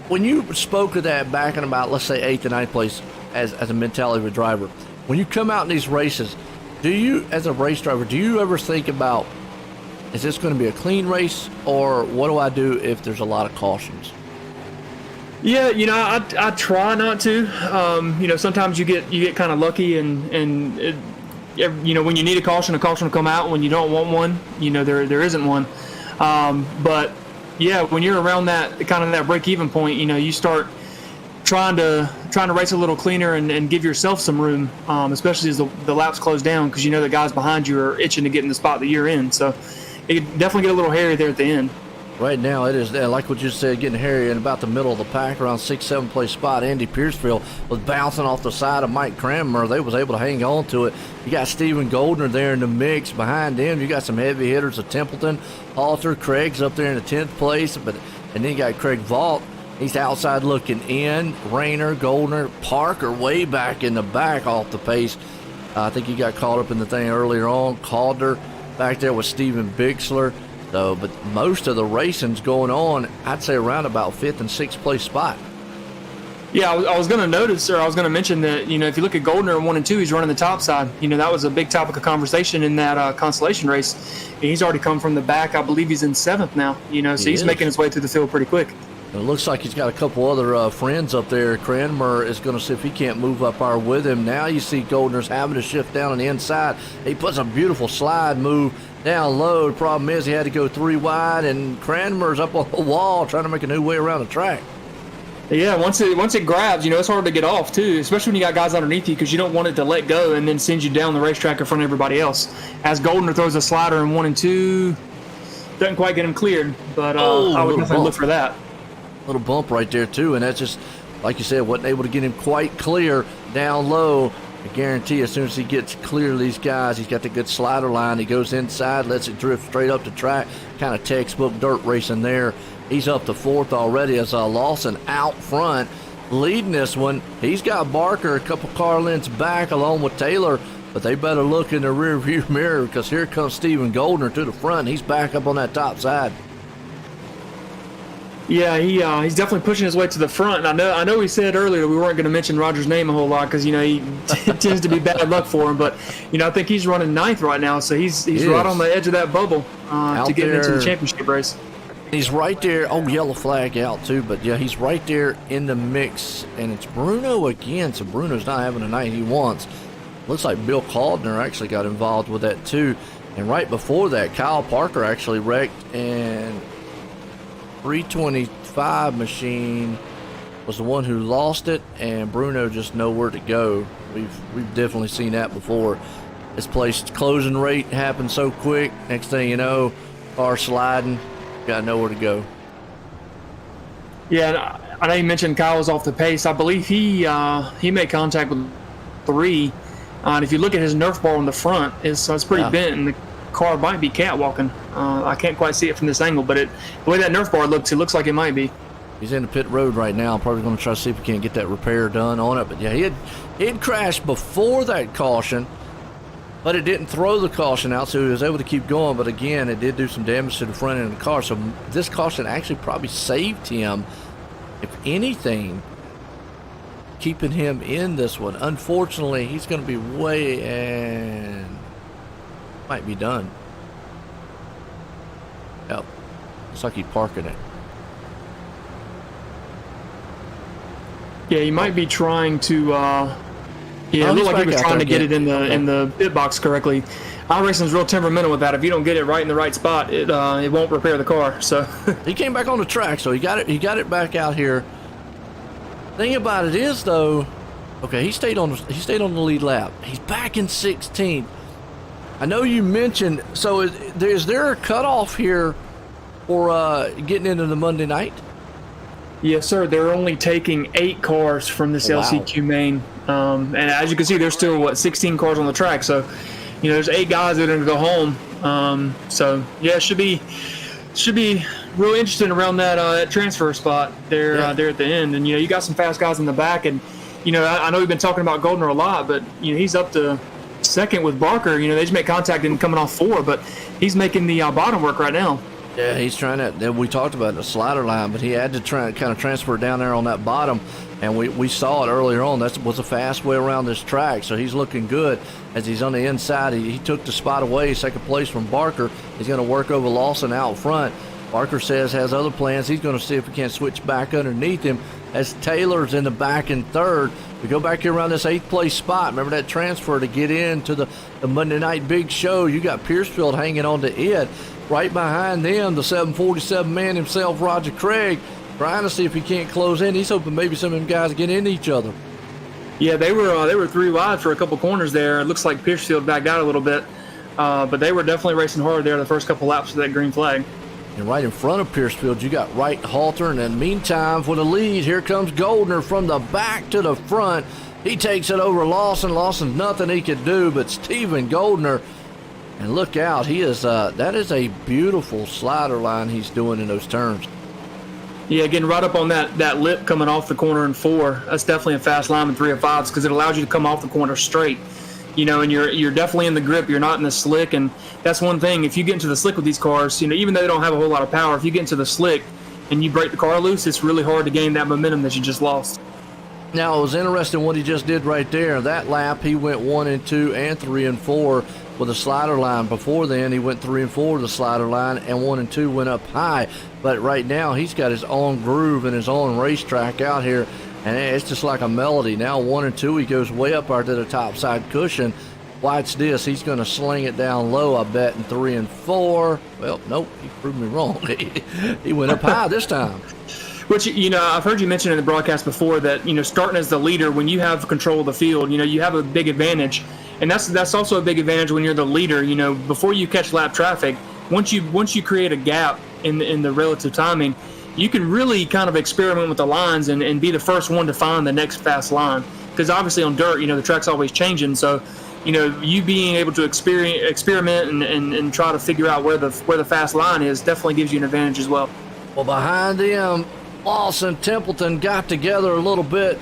when you spoke of that back in about, let's say, 8th and 9th place as a mentality of a driver, when you come out in these races, do you, as a race driver, do you ever think about, is this going to be a clean race, or what do I do if there's a lot of cautions? Yeah, I try not to. Sometimes you get kind of lucky, and when you need a caution will come out. When you don't want one, there isn't one. But yeah, when you're around that kind of that break-even point, you start trying to race a little cleaner and give yourself some room, especially as the laps close down, because the guys behind you are itching to get in the spot that you're in. So it can definitely get a little hairy there at the end. Right now, it is, like what you said, getting hairy in about the middle of the pack, around 6th, 7th place spot. Andy Piercefield was bouncing off the side of Mike Cranmer. They was able to hang on to it. You got Stephen Goldner there in the mix. Behind them, you got some heavy hitters of Templeton, Halter, Craig's up there in the 10th place. And then you got Craig Vault. He's outside looking in. Rayner, Goldner, Parker way back in the back off the pace. I think he got caught up in the thing earlier on. Calder back there with Steven Bixler. So, but most of the racing's going on, I'd say, around about 5th and 6th place spot. Yeah, I was going to notice, or I was going to mention that, if you look at Goldner in 1 and 2, he's running the top side. That was a big topic of conversation in that consolation race. And he's already come from the back. I believe he's in 7th now, so he's making his way through the field pretty quick. It looks like he's got a couple other friends up there. Cranmer is going to see if he can't move up there with him. Now you see Goldner's having to shift down on the inside. He puts a beautiful slide move down low. The problem is he had to go 3 wide, and Cranmer's up on the wall trying to make a new way around the track. Yeah, once it grabs, it's hard to get off too, especially when you got guys underneath you, because you don't want it to let go and then send you down the racetrack in front of everybody else. As Goldner throws a slider in 1 and 2, doesn't quite get him cleared, but I would definitely look for that. Little bump right there too, and that's just, like you said, wasn't able to get him quite clear down low. I guarantee as soon as he gets clear of these guys, he's got the good slider line. He goes inside, lets it drift straight up the track, kind of textbook dirt racing there. He's up to 4th already as Lawson out front leading this one. He's got Barker a couple car lengths back along with Taylor, but they better look in the rear view mirror, because here comes Stephen Goldner to the front. He's back up on that top side. Yeah, he's definitely pushing his way to the front. And I know we said earlier we weren't going to mention Roger's name a whole lot, because he tends to be bad luck for him. But I think he's running 9th right now, so he's right on the edge of that bubble to get into the championship race. He's right there. Oh, yellow flag out too, but yeah, he's right there in the mix, and it's Bruno again. So Bruno's not having the night he wants. Looks like Bill Caldner actually got involved with that too. And right before that, Kyle Parker actually wrecked, and 325 machine was the one who lost it, and Bruno just nowhere to go. We've definitely seen that before. This place closing rate happened so quick. Next thing you know, car sliding, got nowhere to go. Yeah, I know you mentioned Kyle was off the pace. I believe he made contact with 3, and if you look at his Nerf bar on the front, it's pretty bent, and the car might be catwalking. I can't quite see it from this angle, but the way that Nerf bar looks, it looks like it might be. He's in the pit road right now. Probably going to try to see if he can't get that repair done on it. But yeah, he had crashed before that caution, but it didn't throw the caution out, so he was able to keep going. But again, it did do some damage to the front end of the car. So this caution actually probably saved him, if anything, keeping him in this one. Unfortunately, he's going to be way and might be done. Yep. Looks like he's parking it. Yeah, he might be trying to. It looked like he was trying to get it in the pit box correctly. iRacing's real temperamental with that. If you don't get it right in the right spot, it won't repair the car. So he came back on the track, so he got it back out here. Thing about it is though, okay, he stayed on the lead lap. He's back in 16th. I know you mentioned. So is there a cutoff here for getting into the Monday night? Yes, sir. They're only taking 8 cars from this LCQ main. And as you can see, there's still, 16 cars on the track. So, there's 8 guys that are going to go home. So, yeah, it should be real interesting around that transfer spot there, there at the end. And, you got some fast guys in the back. And, I know we've been talking about Goldner a lot, but, he's up to second with Barker. They just made contact and coming off 4, but he's making the bottom work right now. Yeah, he's trying to. We talked about the slider line, but he had to try and kind of transfer down there on that bottom, and we saw it earlier on. That was a fast way around this track, so he's looking good as he's on the inside. He took the spot away, second place from Barker. He's going to work over Lawson out front. Barker says has other plans. He's going to see if he can't switch back underneath him as Taylor's in the back in third. We go back here around this 8th place spot. Remember that transfer to get into the Monday Night Big Show. You got Piercefield hanging on to it. Right behind them, the 747 man himself, Roger Craig, trying to see if he can't close in. He's hoping maybe some of them guys get into each other. Yeah, they were 3 wide for a couple corners there. It looks like Piercefield backed out a little bit, but they were definitely racing hard there the first couple laps of that green flag. And right in front of Piercefield, you got Wright, Halter, and in the meantime, for the lead, here comes Goldner from the back to the front. He takes it over Lawson. Lawson's nothing he could do, but Steven Goldner. And look out, he is that is a beautiful slider line he's doing in those turns. Yeah, getting right up on that lip coming off the corner in 4. That's definitely a fast line in 305s because it allows you to come off the corner straight. And you're definitely in the grip. You're not in the slick, and that's one thing. If you get into the slick with these cars, even though they don't have a whole lot of power, if you get into the slick and you break the car loose, it's really hard to gain that momentum that you just lost. Now, it was interesting what he just did right there. That lap, he went 1 and 2 and 3 and 4 with a slider line. Before then, he went 3 and 4 with the slider line, and 1 and 2 went up high. But right now, he's got his own groove and his own racetrack out here, and it's just like a melody. Now 1 and 2, he goes way up out to the top side cushion. Watch this. He's going to sling it down low, I bet, in 3 and 4. Well, nope, he proved me wrong. He went up high this time. Which, I've heard you mention in the broadcast before that, starting as the leader, when you have control of the field, you have a big advantage. And that's also a big advantage when you're the leader. Before you catch lap traffic, once you create a gap in the relative timing, you can really kind of experiment with the lines and be the first one to find the next fast line. Because obviously on dirt, the track's always changing. So, you being able to experiment and try to figure out where the fast line is definitely gives you an advantage as well. Well, behind them, Lawson, Templeton got together a little bit,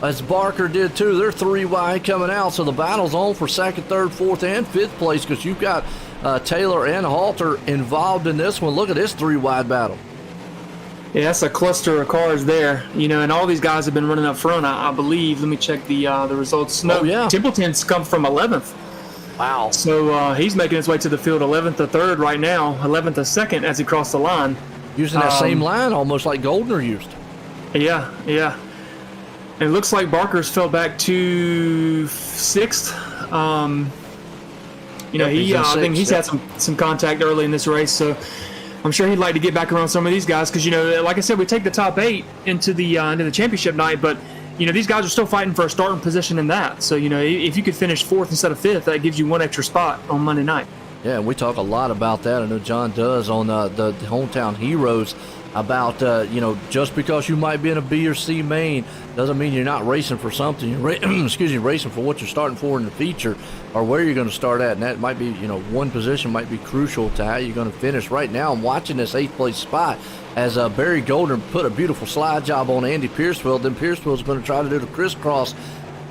as Barker did too. They're 3 wide coming out, so the battle's on for 2nd, 3rd, 4th, and 5th place because you've got Taylor and Halter involved in this one. Look at this 3 wide battle. Yeah, that's a cluster of cars there, and all these guys have been running up front, I believe. Let me check the results. No, yeah. Templeton's come from 11th. Wow. So he's making his way to the field 11th to 3rd right now, 11th to 2nd as he crossed the line. Using that same line almost like Goldner used. Yeah. And it looks like Barker's fell back to 6th. I think he's had some contact early in this race, so I'm sure he'd like to get back around some of these guys because, like I said, we take the top 8 into the championship night, but, these guys are still fighting for a starting position in that. So, if you could finish 4th instead of 5th, that gives you 1 extra spot on Monday night. Yeah, we talk a lot about that. I know John does on the Hometown Heroes about, just because you might be in a B or C main doesn't mean you're not racing for something. You're racing for what you're starting for in the feature or where you're going to start at. And that might be, one position might be crucial to how you're going to finish. Right now, I'm watching this 8th place spot as Barry Goldner put a beautiful slide job on Andy Piercefield. Then Piercefield's going to try to do the crisscross.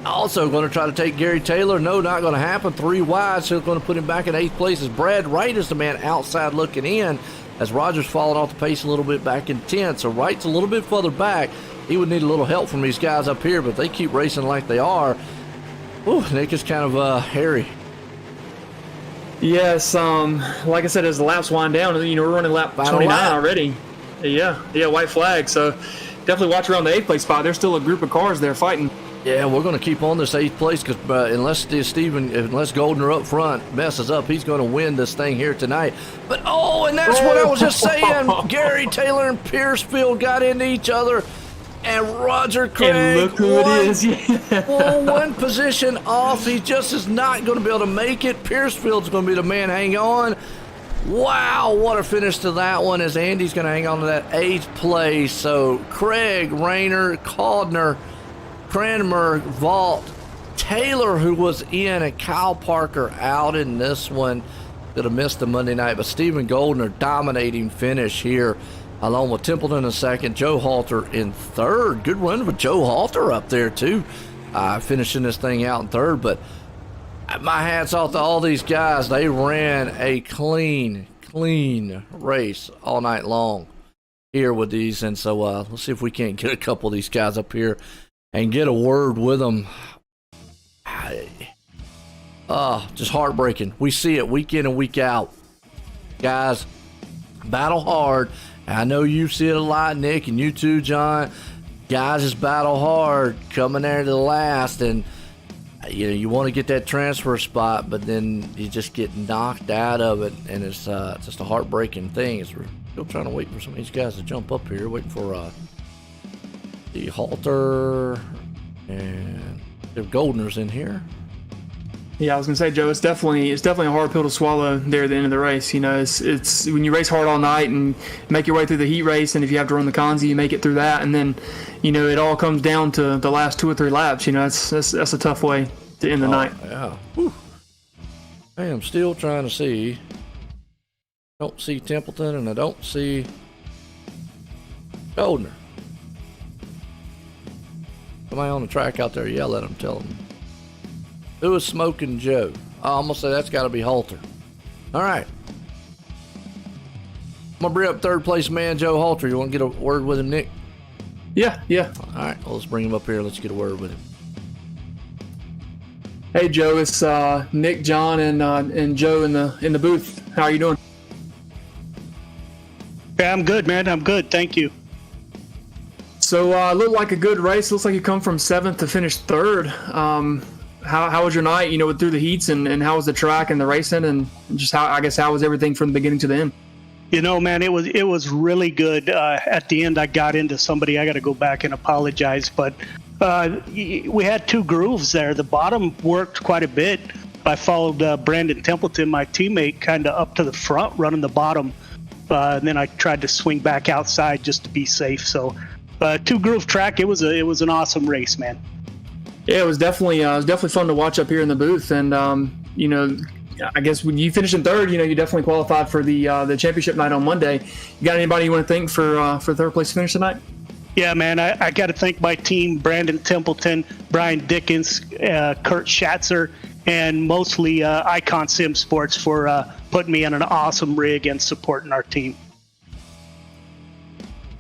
Also going to try to take Gary Taylor. No, not going to happen. 3 wide, so going to put him back in 8th place. As Brad Wright is the man outside looking in, as Rogers falling off the pace a little bit back in 10th. So Wright's a little bit further back. He would need a little help from these guys up here, but they keep racing like they are. Ooh, Nick is kind of hairy. Yes, like I said, as the laps wind down, we're running lap 29 already. Yeah, white flag. So definitely watch around the 8th place spot. There's still a group of cars there fighting. Yeah, we're going to keep on this 8th place because unless Goldner up front messes up, he's going to win this thing here tonight. But, and that's what I was just saying. Gary Taylor and Piercefield got into each other, and Roger Craig and look who it is. Yeah. 1 position off. He just is not going to be able to make it. Piercefield's going to be the man. Hang on. Wow, what a finish to that one, as Andy's going to hang on to that 8th place. So Craig, Rayner, Caldner, Cranmer, Vault, Taylor, who was in, and Kyle Parker out in this one. Could have missed the Monday night, but Stephen Goldner dominating finish here, along with Templeton in second, Joe Halter in third. Good run with Joe Halter up there too, finishing this thing out in third. But my hat's off to all these guys. They ran a clean race all night long here with these. And so let's see if we can't get a couple of these guys up here and get a word with them. Just heartbreaking. We see it week in and week out. Guys, battle hard. I know you see it a lot, Nick, and you too, John. Guys just battle hard, coming there to the last, and you want to get that transfer spot, but then you just get knocked out of it, and it's just a heartbreaking thing. We're still trying to wait for some of these guys to jump up here, waiting for the Halter, and if Goldner's in here. Yeah, I was gonna say, Joe, it's definitely a hard pill to swallow there at the end of the race. It's when you race hard all night and make your way through the heat race, and if you have to run the Conzi, you make it through that, and then it all comes down to the last 2 or 3 laps. That's a tough way to end the night. Yeah. Whew. I am still trying to see. Don't see Templeton, and I don't see Goldner. Somebody on the track out there yell at him, tell him. Who is Smoking Joe? I almost say that's got to be Halter. All right. I'm going to bring up third place man, Joe Halter. You want to get a word with him, Nick? Yeah. All right. Well, let's bring him up here. Let's get a word with him. Hey, Joe. It's Nick, John, and Joe in the booth. How are you doing? Yeah, I'm good, man. I'm good. Thank you. So, looked like a good race. Looks like you come from 7th to finish 3rd. How was your night, through the heats, and how was the track and the racing, and just how was everything from the beginning to the end? Man, it was really good. At the end, I got into somebody. I got to go back and apologize, but we had 2 grooves there. The bottom worked quite a bit. I followed Brandon Templeton, my teammate, kind of up to the front, running the bottom, and then I tried to swing back outside just to be safe. So, 2 groove track. It was an awesome race, man. Yeah, it was definitely fun to watch up here in the booth, and I guess when you finished in 3rd, you definitely qualified for the championship night on Monday. You got anybody you want to thank for 3rd place finish tonight? Yeah, man, I got to thank my team: Brandon Templeton, Brian Dickens, Kurt Schatzer, and mostly Icon Sim Sports for putting me on an awesome rig and supporting our team.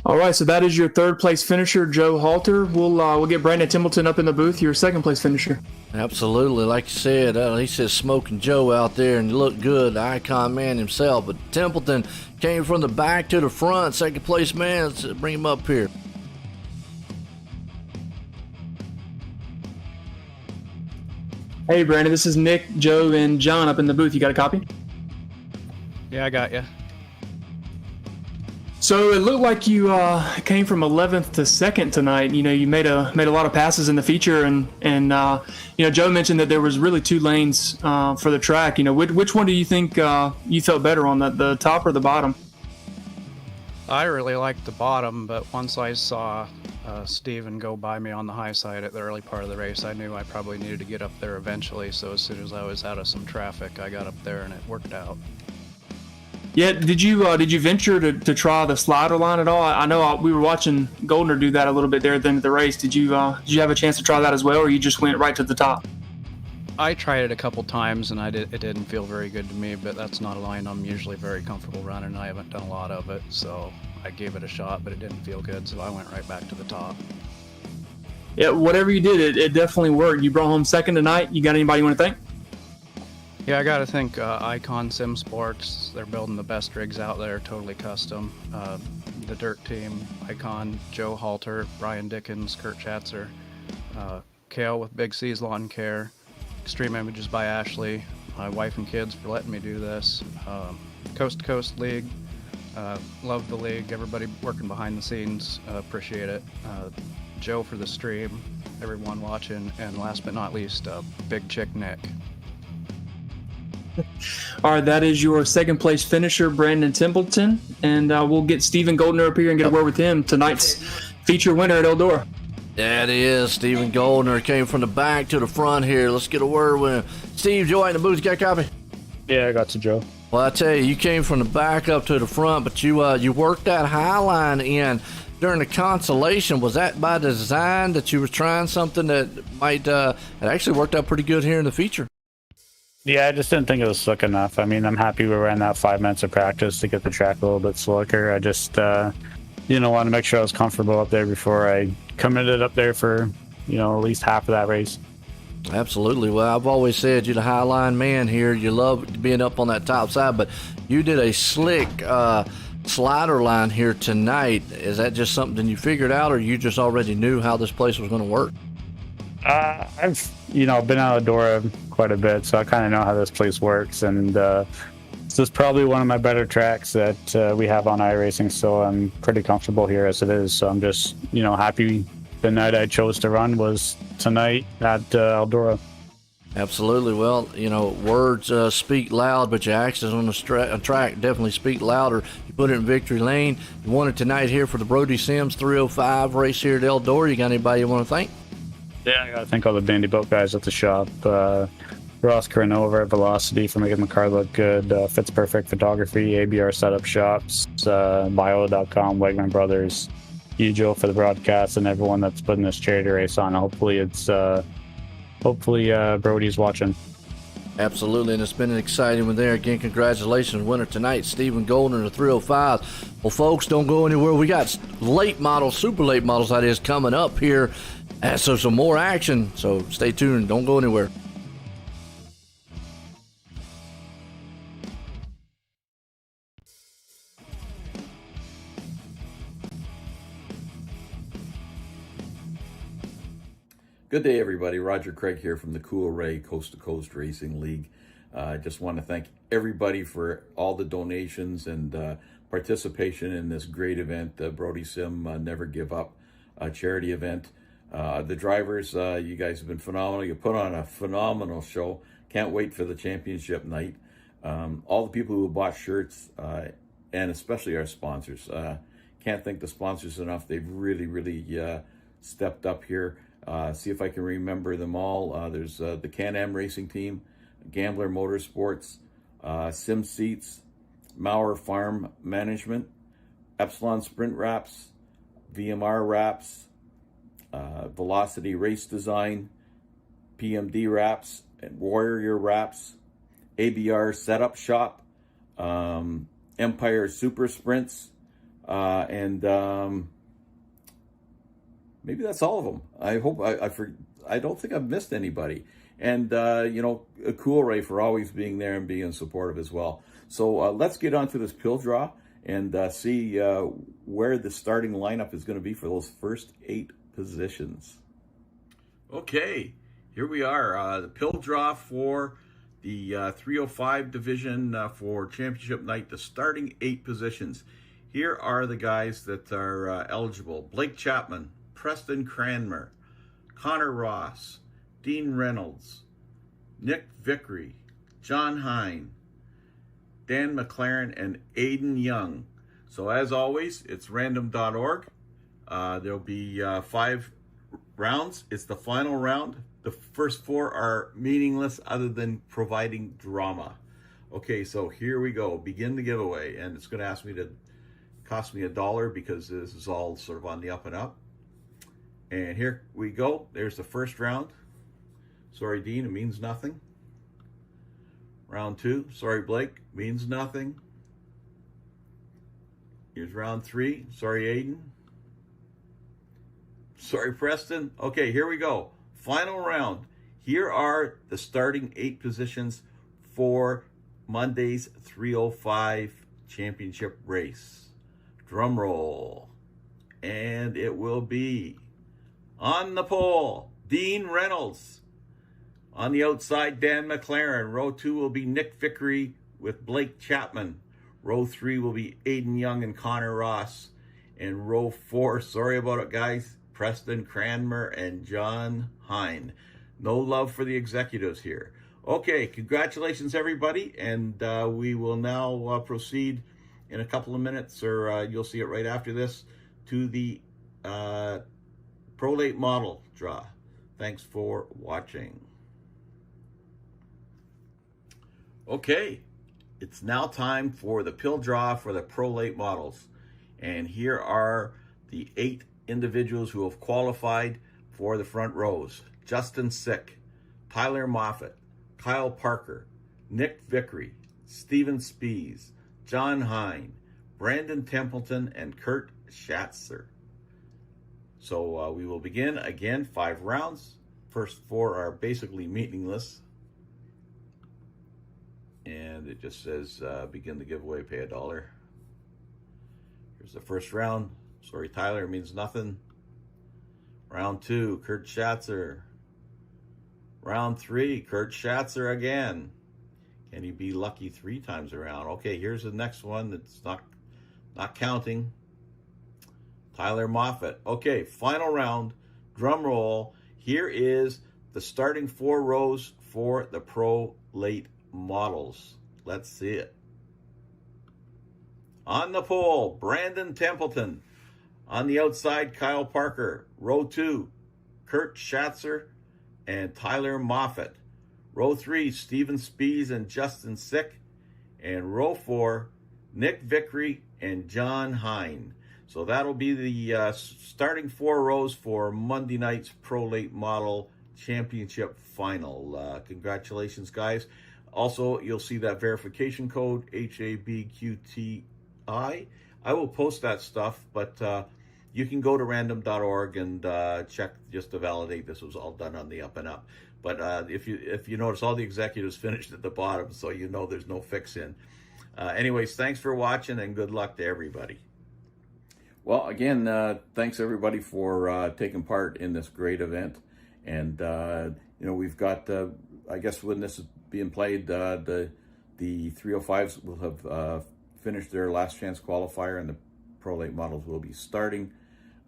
All right, so that is your 3rd place finisher, Joe Halter. We'll get Brandon Templeton up in the booth, your 2nd place finisher. Absolutely, like you said, he says Smoking Joe out there, and he looked good, the icon man himself. But Templeton came from the back to the front, 2nd place man. Let's bring him up here. Hey, Brandon, this is Nick, Joe, and John up in the booth. You got a copy? Yeah, I got you. So it looked like you came from 11th to 2nd tonight. You made a lot of passes in the feature, and Joe mentioned that there was really 2 lanes for the track. Which one do you think you felt better on, the top or the bottom? I really liked the bottom, but once I saw Steven go by me on the high side at the early part of the race, I knew I probably needed to get up there eventually. So as soon as I was out of some traffic, I got up there and it worked out. Yeah, did you venture to try the slider line at all? I know we were watching Goldner do that a little bit there at the end of the race. Did you have a chance to try that as well, or you just went right to the top? I tried it a couple times, and it didn't feel very good to me, but that's not a line I'm usually very comfortable running. I haven't done a lot of it, so I gave it a shot, but it didn't feel good, so I went right back to the top. Yeah, whatever you did, it definitely worked. You brought home 2nd tonight. You got anybody you want to thank? Yeah, I got to thank Icon Sim Sports. They're building the best rigs out there, totally custom. The Dirt Team, Icon, Joe Halter, Brian Dickens, Kurt Schatzer, Kale with Big C's Lawn Care, Extreme Images by Ashley, my wife and kids for letting me do this, Coast2Coast League, love the league, everybody working behind the scenes, appreciate it. Joe for the stream, everyone watching, and last but not least, Big Chick Nick. All right, that is your second place finisher, Brandon Templeton, and we'll get Stephen Goldner up here and get a word with him, tonight's feature winner at Eldora. That is Stephen Goldner. Came from the back to the front here. Let's get a word with him. Steve, Joe, in the booth, you got a copy? Yeah, I got you, Joe. Well, I tell you, you came from the back up to the front, but you worked that high line in during the consolation. Was that by design, that you were trying something that might it actually worked out pretty good here in the feature? Yeah, I just didn't think it was slick enough. I mean, I'm happy we ran that 5 minutes of practice to get the track a little bit slicker. I just, wanted to make sure I was comfortable up there before I committed up there for, at least half of that race. Absolutely. Well, I've always said you're the high line man here. You love being up on that top side, but you did a slick slider line here tonight. Is that just something you figured out, or you just already knew how this place was going to work? I've, been out of Eldora quite a bit, so I kind of know how this place works, and this is probably one of my better tracks that we have on iRacing, so I'm pretty comfortable here as it is. So I'm just, happy the night I chose to run was tonight at Eldora. Absolutely. Well, words speak loud, but your actions on the track definitely speak louder. You put it in victory lane. You won it tonight here for the Brody Sims 305 race here at Eldora. You got anybody you want to thank? Yeah, I got to thank all the Bandy Boat guys at the shop. Ross Corino over at Velocity for making the car look good. Fits Perfect Photography, ABR Setup Shops, Bio.com, Wegman Brothers, you, Joe, for the broadcast, and everyone that's putting this charity race on. Hopefully Brody's watching. Absolutely, and it's been an exciting one there. Again, congratulations, winner tonight, Stephen Goldner in the 305. Well, folks, don't go anywhere. We got late models, super late models, that is, coming up here. So some more action, so stay tuned. Don't go anywhere. Good day, everybody. Roger Craig here from the Coast2Coast Racing League. I just want to thank everybody for all the donations and participation in this great event, the Brody Sim Never Give Up charity event. The drivers, you guys have been phenomenal. You put on a phenomenal show. Can't wait for the championship night. All the people who bought shirts, and especially our sponsors. Can't thank the sponsors enough. They've really stepped up here. See if I can remember them all. There's the Can-Am Racing Team, Gambler Motorsports, Sim Seats, Maurer Farm Management, Epsilon Sprint Wraps, VMR Wraps, Velocity Race Design, PMD Wraps, and Warrior Wraps, ABR Setup Shop, Empire Super Sprints, and maybe that's all of them. I hope I don't think I've missed anybody. And a Cool Ray for always being there and being supportive as well. So let's get on to this pill draw and see where the starting lineup is going to be for those first 8 positions. Okay, here we are. The pill draw for the 305 division for championship night. The starting 8 positions. Here are the guys that are eligible: Blake Chapman, Preston Cranmer, Connor Ross, Dean Reynolds, Nick Vickery, John Hine, Dan McLaren, and Aiden Young. So as always, it's random.org. There'll be 5 rounds. It's the final round. The first 4 are meaningless other than providing drama. Okay, so here we go. Begin the giveaway. And it's going to cost me $1 because this is all sort of on the up and up. And here we go. There's the first round. Sorry, Dean, it means nothing. Round 2. Sorry, Blake, means nothing. Here's round 3. Sorry, Aiden. Sorry, Preston. Okay, here we go. Final round. Here are the starting 8 positions for Monday's 305 championship race. Drum roll. And it will be on the pole, Dean Reynolds. On the outside, Dan McLaren. Row 2 will be Nick Vickery with Blake Chapman. Row 3 will be Aiden Young and Connor Ross. And row 4, sorry about it, guys, Preston Cranmer and John Hine. No love for the executives here. Okay, congratulations, everybody. And we will now proceed in a couple of minutes, or you'll see it right after this, to the Pro Late Model draw. Thanks for watching. Okay, it's now time for the pill draw for the Pro Late Models. And here are the 8 individuals who have qualified for the front rows. Justin Sick, Tyler Moffitt, Kyle Parker, Nick Vickery, Steven Spies, John Hine, Brandon Templeton, and Kurt Schatzer. So we will begin again, 5 rounds. First 4 are basically meaningless. And it just says begin the giveaway, pay $1. Here's the first round. Sorry, Tyler, means nothing. Round 2, Kurt Schatzer. Round 3, Kurt Schatzer again. Can he be lucky 3 times around? Okay, here's the next one that's not counting. Tyler Moffitt. Okay, final round. Drum roll. Here is the starting 4 rows for the Pro Late Models. Let's see it. On the pole, Brandon Templeton. On the outside, Kyle Parker. Row 2, Kurt Schatzer and Tyler Moffitt. Row 3, Steven Spies and Justin Sick. And row 4, Nick Vickery and John Hine. So that'll be the starting 4 rows for Monday night's Pro Late Model Championship Final. Congratulations, guys. Also, you'll see that verification code, HABQTI. I will post that stuff, but you can go to random.org and check just to validate this was all done on the up and up. But if you notice, all the executives finished at the bottom, so you know there's no fix-in. Anyways, thanks for watching, and good luck to everybody. Well, again, thanks everybody for taking part in this great event. And we've got, I guess when this is being played, the 305s will have finished their last chance qualifier, and the Pro Late Models will be starting.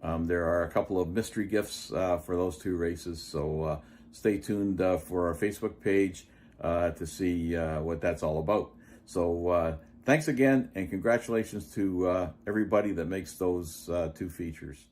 There are a couple of mystery gifts for those 2 races, so stay tuned for our Facebook page to see what that's all about. So thanks again, and congratulations to everybody that makes those 2 features.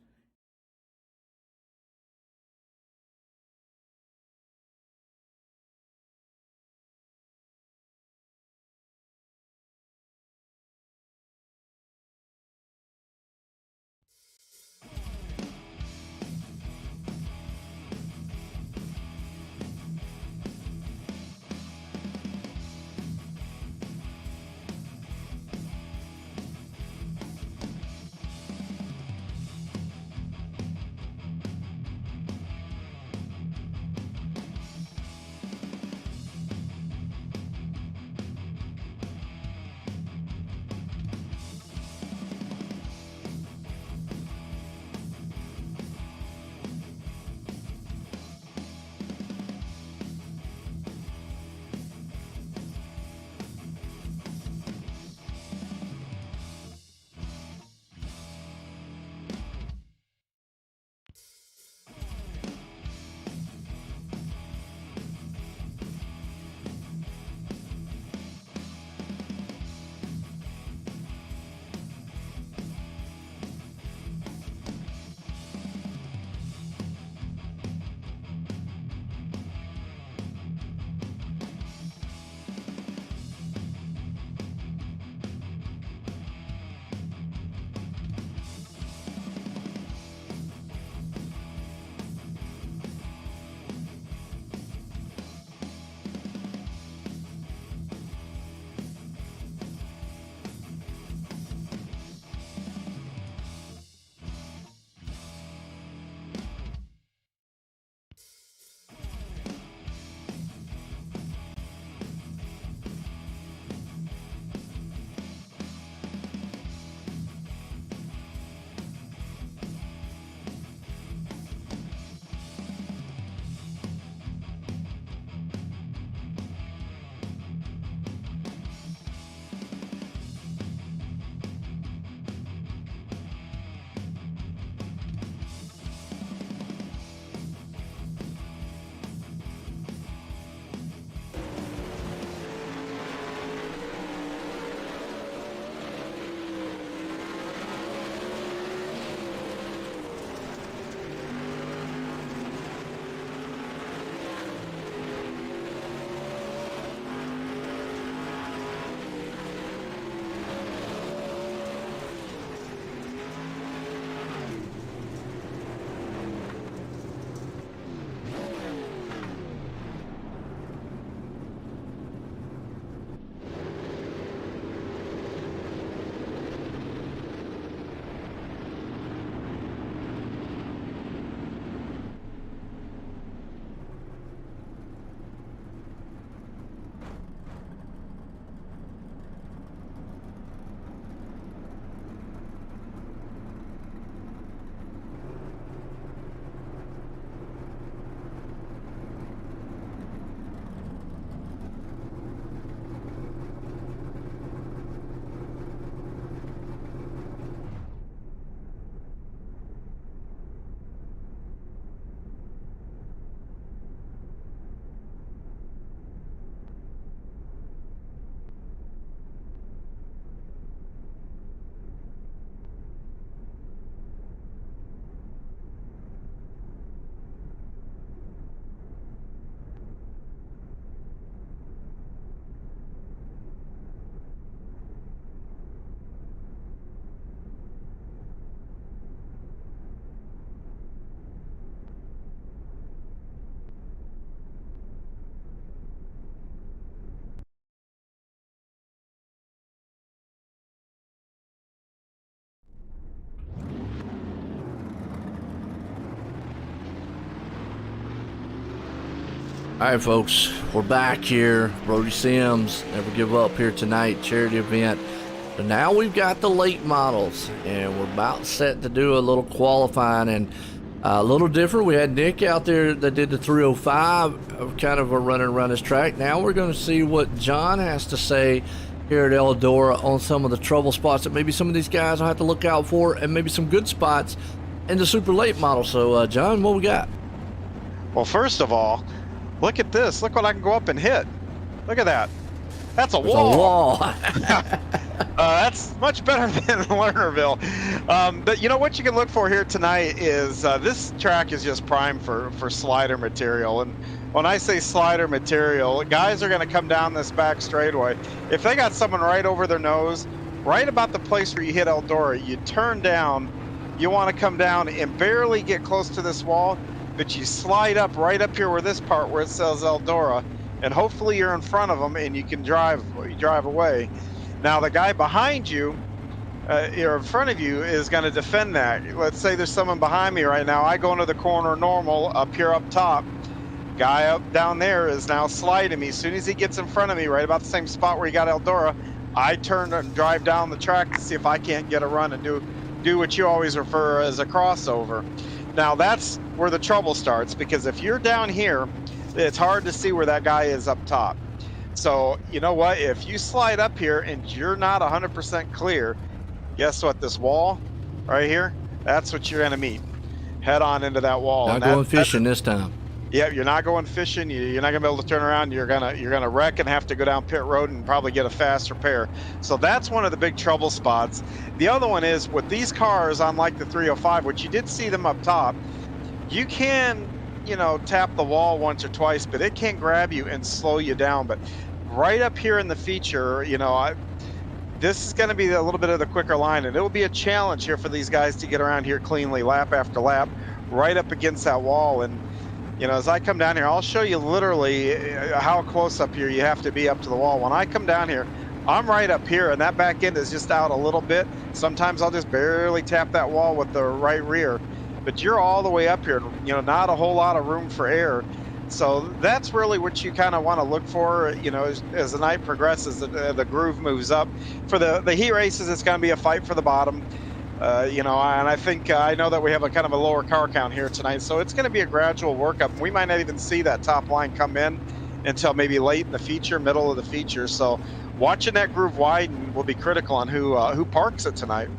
All right, folks, we're back here. Brody Sims, Never Give Up here tonight, charity event. But now we've got the late models, and we're about set to do a little qualifying, and a little different. We had Nick out there that did the 305, kind of a running around this track. Now we're going to see what John has to say here at Eldora on some of the trouble spots that maybe some of these guys will have to look out for, and maybe some good spots in the super late model. So, John, what we got? Well, first of all, look at this. Look what I can go up and hit. Look at that. That's a wall. That's much better than Lernerville. But you know what you can look for here tonight is this track is just prime for slider material. And when I say slider material, guys are going to come down this back straightaway. If they got someone right over their nose, right about the place where you hit Eldora, you turn down, you want to come down and barely get close to this wall, but you slide up right up here where this part where it says Eldora, and hopefully you're in front of them and you can drive away. Now the guy behind you, or in front of you, is going to defend that. Let's say there's someone behind me right now. I go into the corner normal up here up top. Guy up down there is now sliding me. As soon as he gets in front of me, right about the same spot where he got Eldora, I turn and drive down the track to see if I can't get a run and do what you always refer as a crossover. Now that's where the trouble starts, because if you're down here, it's hard to see where that guy is up top. So you know what, if you slide up here and you're not 100% clear, guess what, this wall right here, that's what you're going to meet. Head on into that wall. Not going fishing this time. Yeah, you're not going fishing. You're not gonna be able to turn around. You're gonna wreck and have to go down pit road and probably get a fast repair. So that's one of the big trouble spots. The other one is with these cars, unlike the 305, which you did see them up top, you can, tap the wall once or twice, but it can't grab you and slow you down. But right up here in the feature, this is going to be a little bit of the quicker line, and it will be a challenge here for these guys to get around here cleanly, lap after lap, right up against that wall. And as I come down here, I'll show you literally how close up here you have to be up to the wall. When I come down here, I'm right up here, and that back end is just out a little bit. Sometimes I'll just barely tap that wall with the right rear, but you're all the way up here, not a whole lot of room for air. So that's really what you kind of want to look for, as the night progresses, the groove moves up. For the heat races, it's going to be a fight for the bottom. And I think I know that we have a kind of a lower car count here tonight, so it's going to be a gradual workup. We might not even see that top line come in until maybe late in the feature, middle of the feature. So watching that groove widen will be critical on who parks it tonight.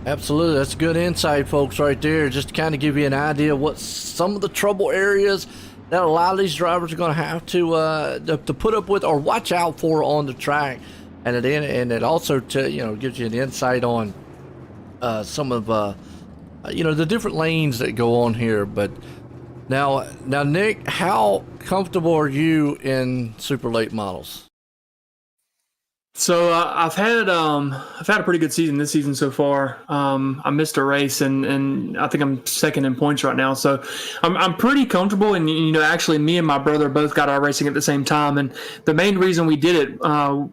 Absolutely, that's good insight, folks, right there. Just to kind of give you an idea of what some of the trouble areas that a lot of these drivers are going to have to put up with or watch out for on the track, and it also gives you an insight on some of the different lanes that go on here. But now Nick, how comfortable are you in super late models? So I've had a pretty good season this season so far. I missed a race and I think I'm second in points right now. So I'm pretty comfortable. And actually, me and my brother both got our racing at the same time. And the main reason we did it,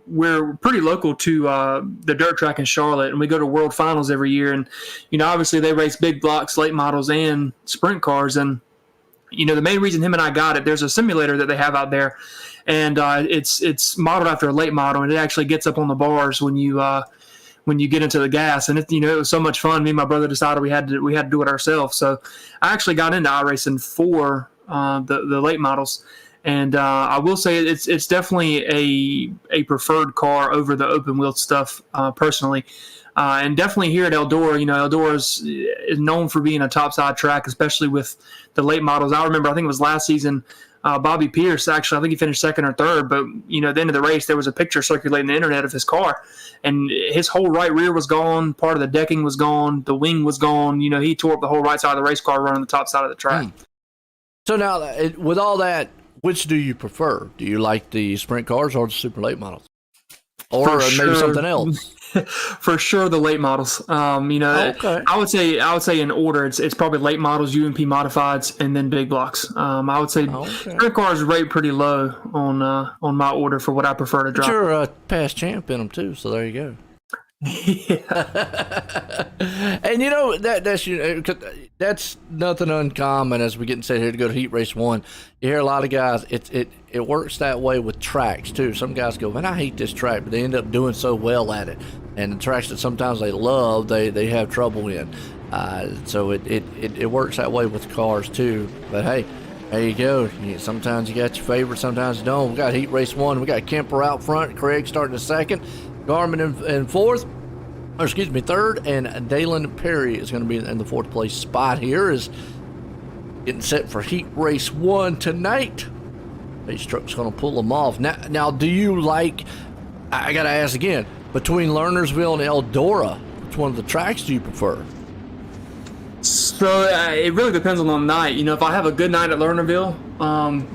we're pretty local to the dirt track in Charlotte, and we go to World Finals every year. And obviously they race big blocks, late models, and sprint cars. And the main reason him and I got it, there's a simulator that they have out there. And it's modeled after a late model, and it actually gets up on the bars when you get into the gas. And it was so much fun. Me and my brother decided we had to do it ourselves. So I actually got into iRacing for the late models, and I will say it's definitely a preferred car over the open wheel stuff personally. And definitely here at Eldora, Eldora is known for being a topside track, especially with the late models. I remember, I think it was last season. Bobby Pierce, actually, I think he finished second or third, but, at the end of the race, there was a picture circulating the internet of his car, and his whole right rear was gone, part of the decking was gone, the wing was gone. He tore up the whole right side of the race car running the top side of the track. So now, with all that, which do you prefer? Do you like the sprint cars or the super late models? Or maybe something else? For sure, the late models. Okay. I would say in order, it's probably late models, UMP modifieds, and then big blocks. I would say sprint cars rate pretty low on my order for what I prefer to drive. But you're a past champ in them too, so there you go. And you know that's nothing uncommon as we get set here to go to Heat Race 1. You hear a lot of guys. It works that way with tracks too. Some guys go, man, I hate this track, but they end up doing so well at it. And the tracks that sometimes they love, they have trouble in. So it works that way with cars too. But hey, there you go. Sometimes you got your favorite, sometimes you don't. We got Heat Race 1. We got Kemper out front, Craig starting in second, Garmin in fourth. Or excuse me, third, and Dalen Perry is going to be in the fourth place spot here. Is getting set for Heat Race 1 tonight. Base truck's going to pull them off. Now, do you like? I got to ask again. Between Lernersville and Eldora, which one of the tracks do you prefer? So it really depends on the night. You know, if I have a good night at Lernerville,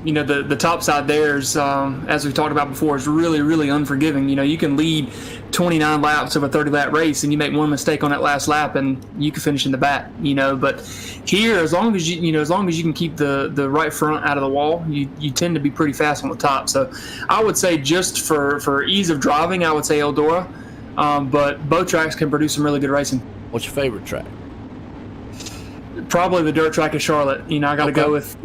you know, the top side there is, as we talked about before, is really, really unforgiving. You know, you can lead 29 laps of a 30-lap race, and you make one mistake on that last lap, and you can finish in the back. You know, but here, as long as you can keep the right front out of the wall, you tend to be pretty fast on the top. So I would say just for ease of driving, I would say Eldora, but both tracks can produce some really good racing. What's your favorite track? Probably the dirt track of Charlotte. You know, I got to go with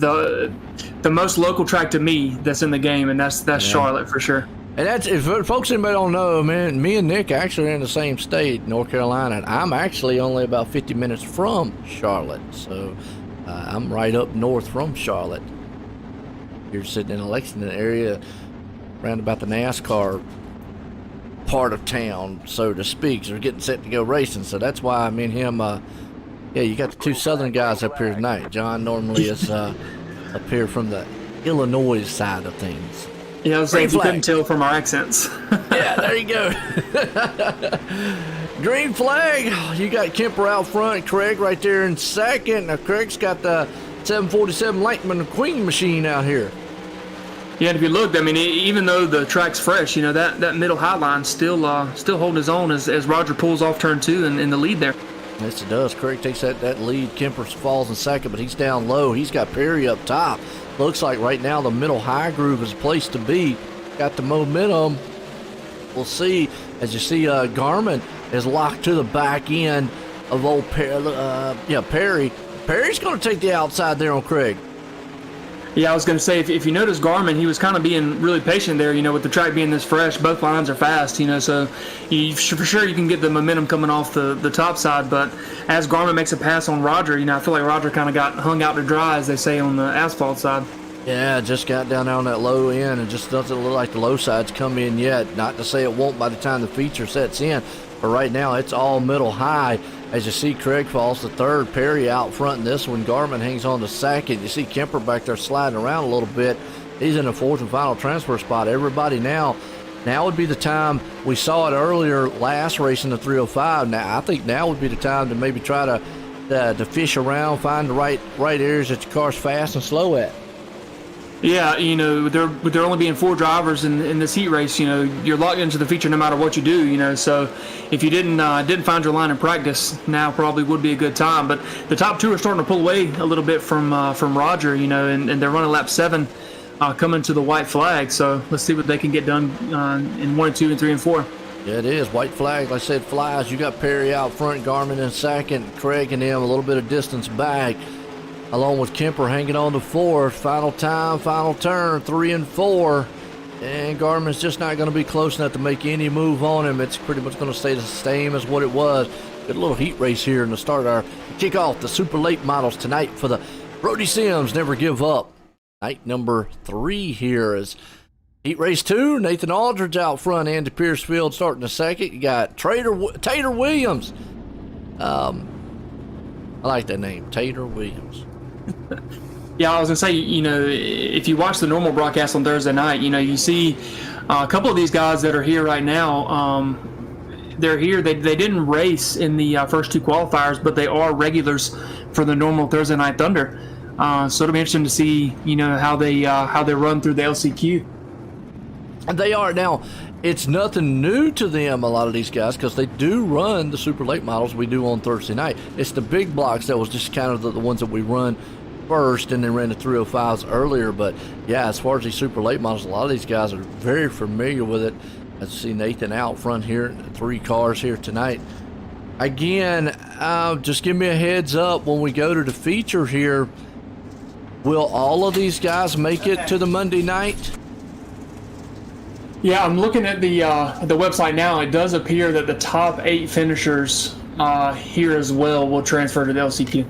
the most local track to me that's in the game, and that's Charlotte for sure. And that's, if folks anybody don't know, man, me and Nick actually are in the same state, North Carolina, and I'm actually only about 50 minutes from Charlotte, so I'm right up north from Charlotte. You're sitting in the Lexington area, around about the NASCAR part of town, so to speak. So we're getting set to go racing, so that's why me and him. Yeah, you got the two Southern guys up here tonight. John normally is up here from the Illinois side of things. Yeah, I was saying you couldn't tell from our accents. Yeah, there you go. Green flag. You got Kemper out front, Craig right there in second. Now Craig's got the 747 Lankman Queen machine out here. Yeah, and if you look, I mean, even though the track's fresh, you know, that middle high line still holding his own as Roger pulls off turn 2 in the lead there. Yes, it does. Craig takes that lead. Kemper falls in second, but he's down low. He's got Perry up top. Looks like right now the middle high groove is a place to be. Got the momentum. We'll see. As you see, Garmin is locked to the back end of old Perry. Perry's going to take the outside there on Craig. Yeah, I was going to say, if you notice Garmin, he was kind of being really patient there, you know, with the track being this fresh. Both lines are fast, you know, so for sure you can get the momentum coming off the top side. But as Garmin makes a pass on Roger, you know, I feel like Roger kind of got hung out to dry, as they say on the asphalt side. Yeah, just got down there on that low end and just doesn't look like the low side's come in yet. Not to say it won't by the time the feature sets in, but right now it's all middle high. As you see, Craig falls to third, Perry out front in this one. Garmin hangs on to second. You see Kemper back there sliding around a little bit. He's in the fourth and final transfer spot. Everybody now would be the time. We saw it earlier last race in the 305. Now I think now would be the time to maybe try to fish around, find the right areas that your car's fast and slow at. Yeah, you know, with there only being 4 drivers in this heat race, you know, you're locked into the feature no matter what you do, you know. So if you didn't find your line in practice, now probably would be a good time. But the top 2 are starting to pull away a little bit from Roger, you know, and they're running lap 7, coming to the white flag. So let's see what they can get done in 1 and 2 and 3 and 4. Yeah, it is. White flag, like I said, flies. You got Perry out front, Garmin in second, Craig and him a little bit of distance back, along with Kemper hanging on to 4th. Final time, final turn, 3 and 4. And Garmin's just not going to be close enough to make any move on him. It's pretty much going to stay the same as what it was. Good little heat race here in the start of our kickoff, the super late models tonight for the Brody Sims Never Give Up. Night number 3 here is heat race 2. Nathan Aldridge out front, Andy Piercefield starting the second. You got Tater Williams. I like that name, Tater Williams. Yeah, I was going to say, you know, if you watch the normal broadcast on Thursday night, you know, you see a couple of these guys that are here right now. They're here. They didn't race in the first 2 qualifiers, but they are regulars for the normal Thursday Night Thunder. So it'll be interesting to see, you know, how they run through the LCQ. And they are now. It's nothing new to them, a lot of these guys, because they do run the super late models we do on Thursday night. It's the big blocks that was just kind of the ones that we run first, and then ran the 305s earlier. But yeah, as far as these super late models, a lot of these guys are very familiar with it. I see Nathan out front here, 3 cars here tonight. Again, just give me a heads up when we go to the feature here. Will all of these guys make it to the Monday night? Yeah, I'm looking at the website now. It does appear that the top 8 finishers here as well will transfer to the LCQ.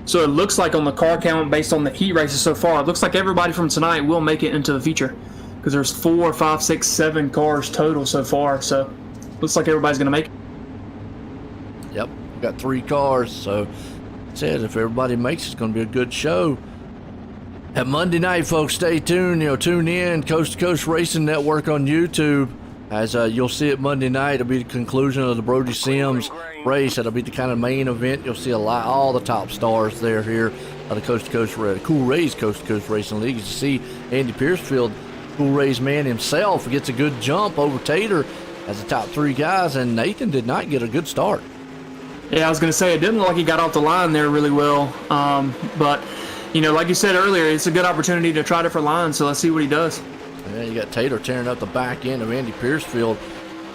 So it looks like on the car count, based on the heat races so far, it looks like everybody from tonight will make it into the feature, because there's 4, 5, 6, 7 cars total so far. So looks like everybody's going to make it. Yep, we got 3 cars. So said if everybody makes it, it's going to be a good show. At Monday night, folks, stay tuned. Tune in, Coast to Coast Racing Network on YouTube. As you'll see it Monday night, it'll be the conclusion of the Brody Sims race. It'll be the kind of main event. You'll see all the top stars there here of the Coast to Coast Cool Rays Coast to Coast Racing League. You see Andy Piercefield, Cool Rays man himself, gets a good jump over Tater as the top 3 guys, and Nathan did not get a good start. Yeah, I was going to say, it didn't look like he got off the line there really well, but like you said earlier, it's a good opportunity to try different lines, so let's see what he does. Yeah, you got Tater tearing up the back end of Andy Piercefield.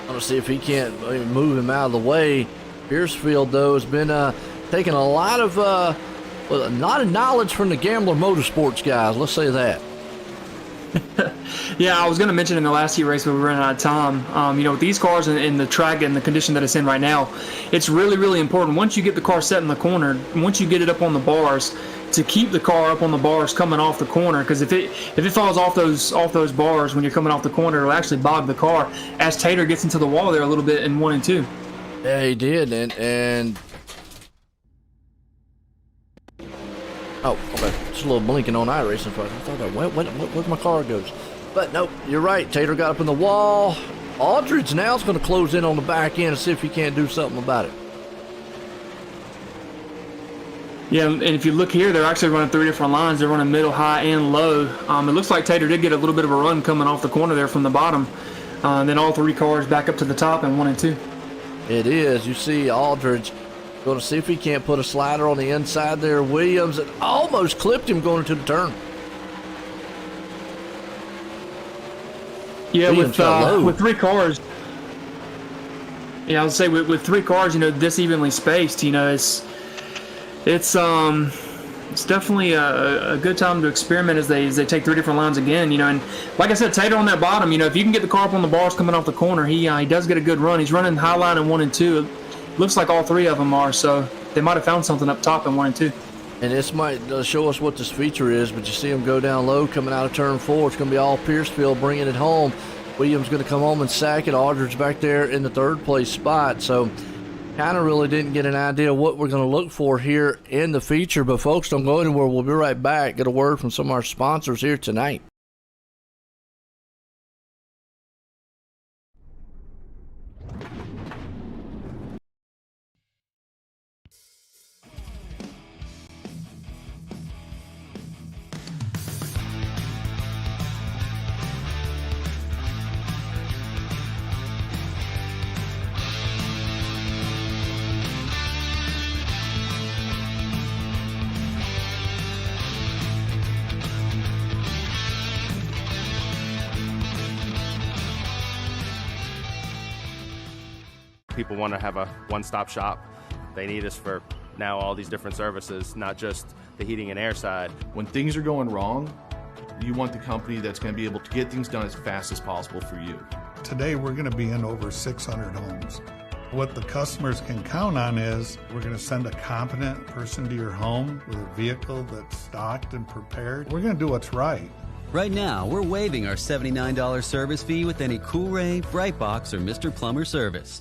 I want to see if he can't move him out of the way. Piercefield, though, has been taking a lot of knowledge from the Gambler Motorsports guys. Let's say that. Yeah, I was going to mention in the last heat race, but we ran out of time. With these cars in the track and the condition that it's in right now, it's really, really important. Once you get the car set in the corner, once you get it up on the bars, to keep the car up on the bars coming off the corner, because if it falls off those bars when you're coming off the corner, it'll actually bog the car. As Tater gets into the wall there a little bit in 1 and 2. Yeah, he did, and oh, okay, just a little blinking on iRacing. I thought, where my car goes? But nope, you're right. Tater got up in the wall. Aldridge now is going to close in on the back end and see if he can't do something about it. Yeah, and if you look here, they're actually running 3 different lines. They're running middle, high, and low. It looks like Tater did get a little bit of a run coming off the corner there from the bottom. And then all 3 cars back up to the top in 1 and 2. It is. You see Aldridge going to see if he can't put a slider on the inside there. Williams, it almost clipped him going into the turn. Yeah, with 3 cars. Yeah, I would say with 3 cars, this evenly spaced, it's definitely a good time to experiment as they take 3 different lines again, and like I said, Tater on that bottom, if you can get the car up on the bars coming off the corner, he does get a good run. He's running high line in 1 and 2. It looks like all 3 of them are, so they might have found something up top in 1 and 2. And this might show us what this feature is, but you see him go down low coming out of turn 4. It's going to be all Piercefield bringing it home. Williams going to come home and sack it. Aldridge back there in the 3rd place spot. So kind of really didn't get an idea of what we're going to look for here in the feature. But folks, don't go anywhere. We'll be right back. Get a word from some of our sponsors here tonight. People want to have a one-stop shop. They need us for now all these different services, not just the heating and air side. When things are going wrong, you want the company that's going to be able to get things done as fast as possible for you. Today we're going to be in over 600 homes. What the customers can count on is we're going to send a competent person to your home with a vehicle that's stocked and prepared. We're going to do what's right. Right now, we're waiving our $79 service fee with any Cool Ray, Brightbox, or Mr. Plumber service.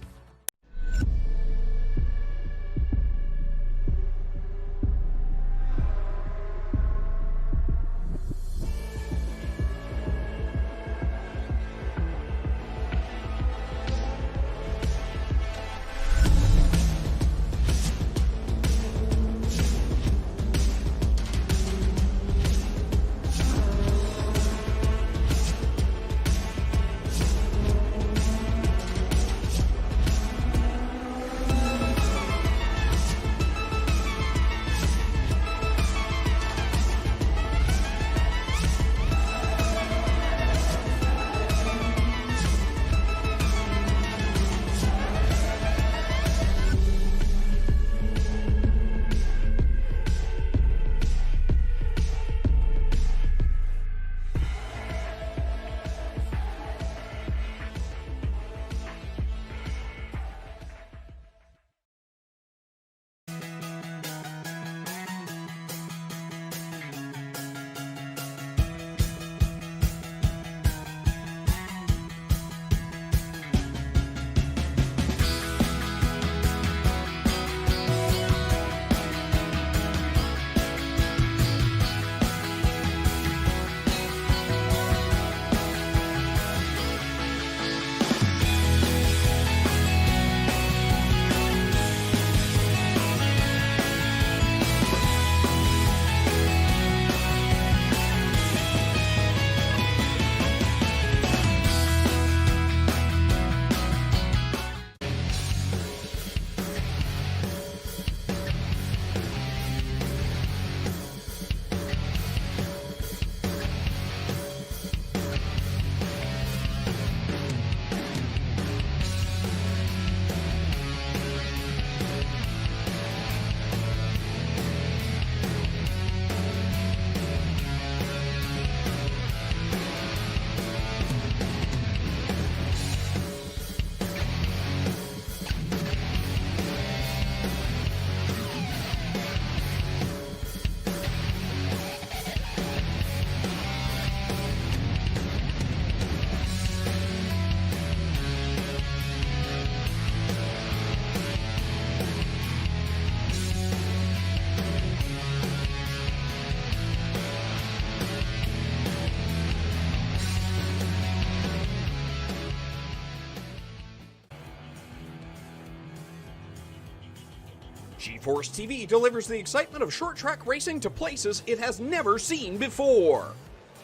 GeForce TV delivers the excitement of short track racing to places it has never seen before.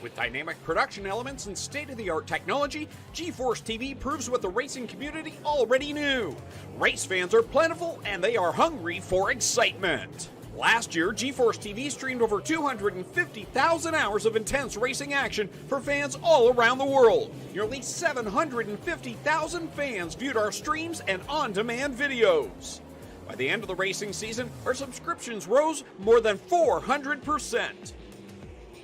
With dynamic production elements and state-of-the-art technology, GeForce TV proves what the racing community already knew. Race fans are plentiful and they are hungry for excitement. Last year, GeForce TV streamed over 250,000 hours of intense racing action for fans all around the world. Nearly 750,000 fans viewed our streams and on-demand videos. By the end of the racing season, our subscriptions rose more than 400%.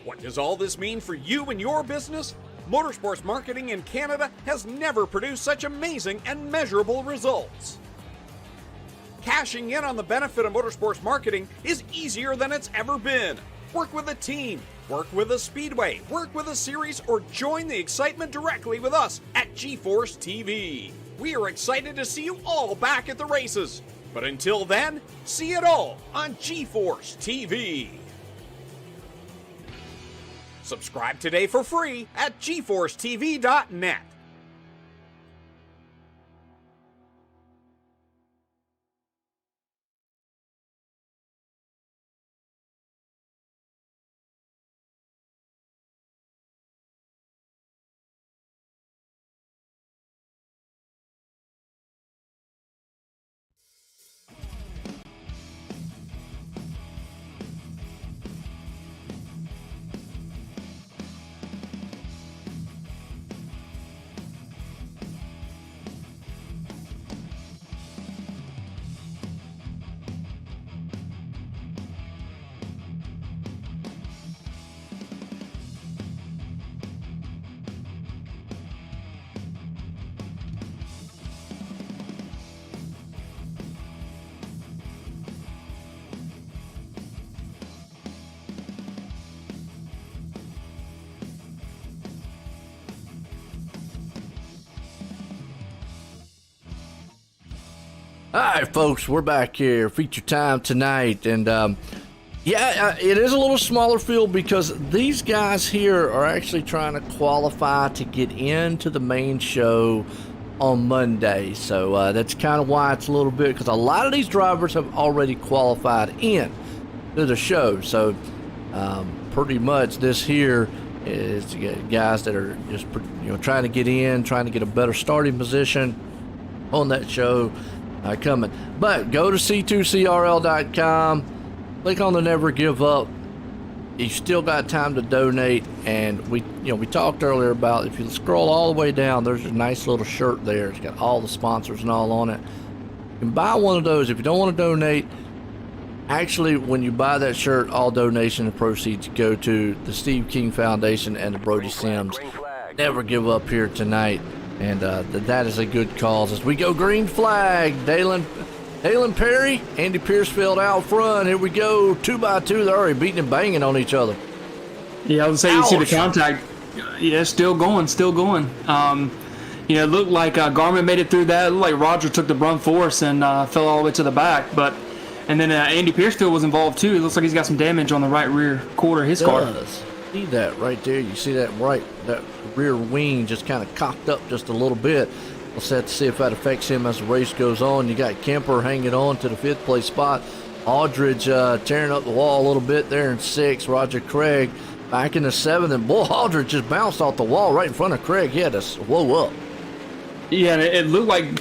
What does all this mean for you and your business? Motorsports marketing in Canada has never produced such amazing and measurable results. Cashing in on the benefit of motorsports marketing is easier than it's ever been. Work with a team, work with a speedway, work with a series, or join the excitement directly with us at GeForce TV. We are excited to see you all back at the races. But until then, see it all on GeForce TV. Subscribe today for free at GeForceTV.net. All right, folks, we're back here. Feature time tonight. And, it is a little smaller field because these guys here are actually trying to qualify to get into the main show on Monday. So that's kind of why it's a little bit, because a lot of these drivers have already qualified in to the show. So pretty much this here is guys that are just trying to get in, trying to get a better starting position on that show. Coming. But go to c2crl.com, click on the Never Give Up. You still got time to donate, and we talked earlier about, if you scroll all the way down, there's a nice little shirt there. It's got all the sponsors and all on it. You can buy one of those. If you don't want to donate, actually, when you buy that shirt, all donation and proceeds go to the Steve King Foundation and the Brody Sims Never Give Up here tonight. And that is a good cause. As we go green flag, Dalen Perry, Andy Piercefield out front. Here we go, 2x2. They're already beating and banging on each other. Yeah, I was saying, you see the contact. Yeah, still going. It looked like Garmin made it through that. It looked like Roger took the brunt force and fell all the way to the back. And then Andy Piercefield was involved too. It looks like he's got some damage on the right rear quarter of his car. See that right there? You see that that rear wing just kind of cocked up just a little bit. We'll have to see if that affects him as the race goes on. You got Kemper hanging on to the 5th place spot. Aldridge tearing up the wall a little bit there in 6th. Roger Craig back in the 7th. And boy, Aldridge just bounced off the wall right in front of Craig. He had to slow up. Yeah, and it looked like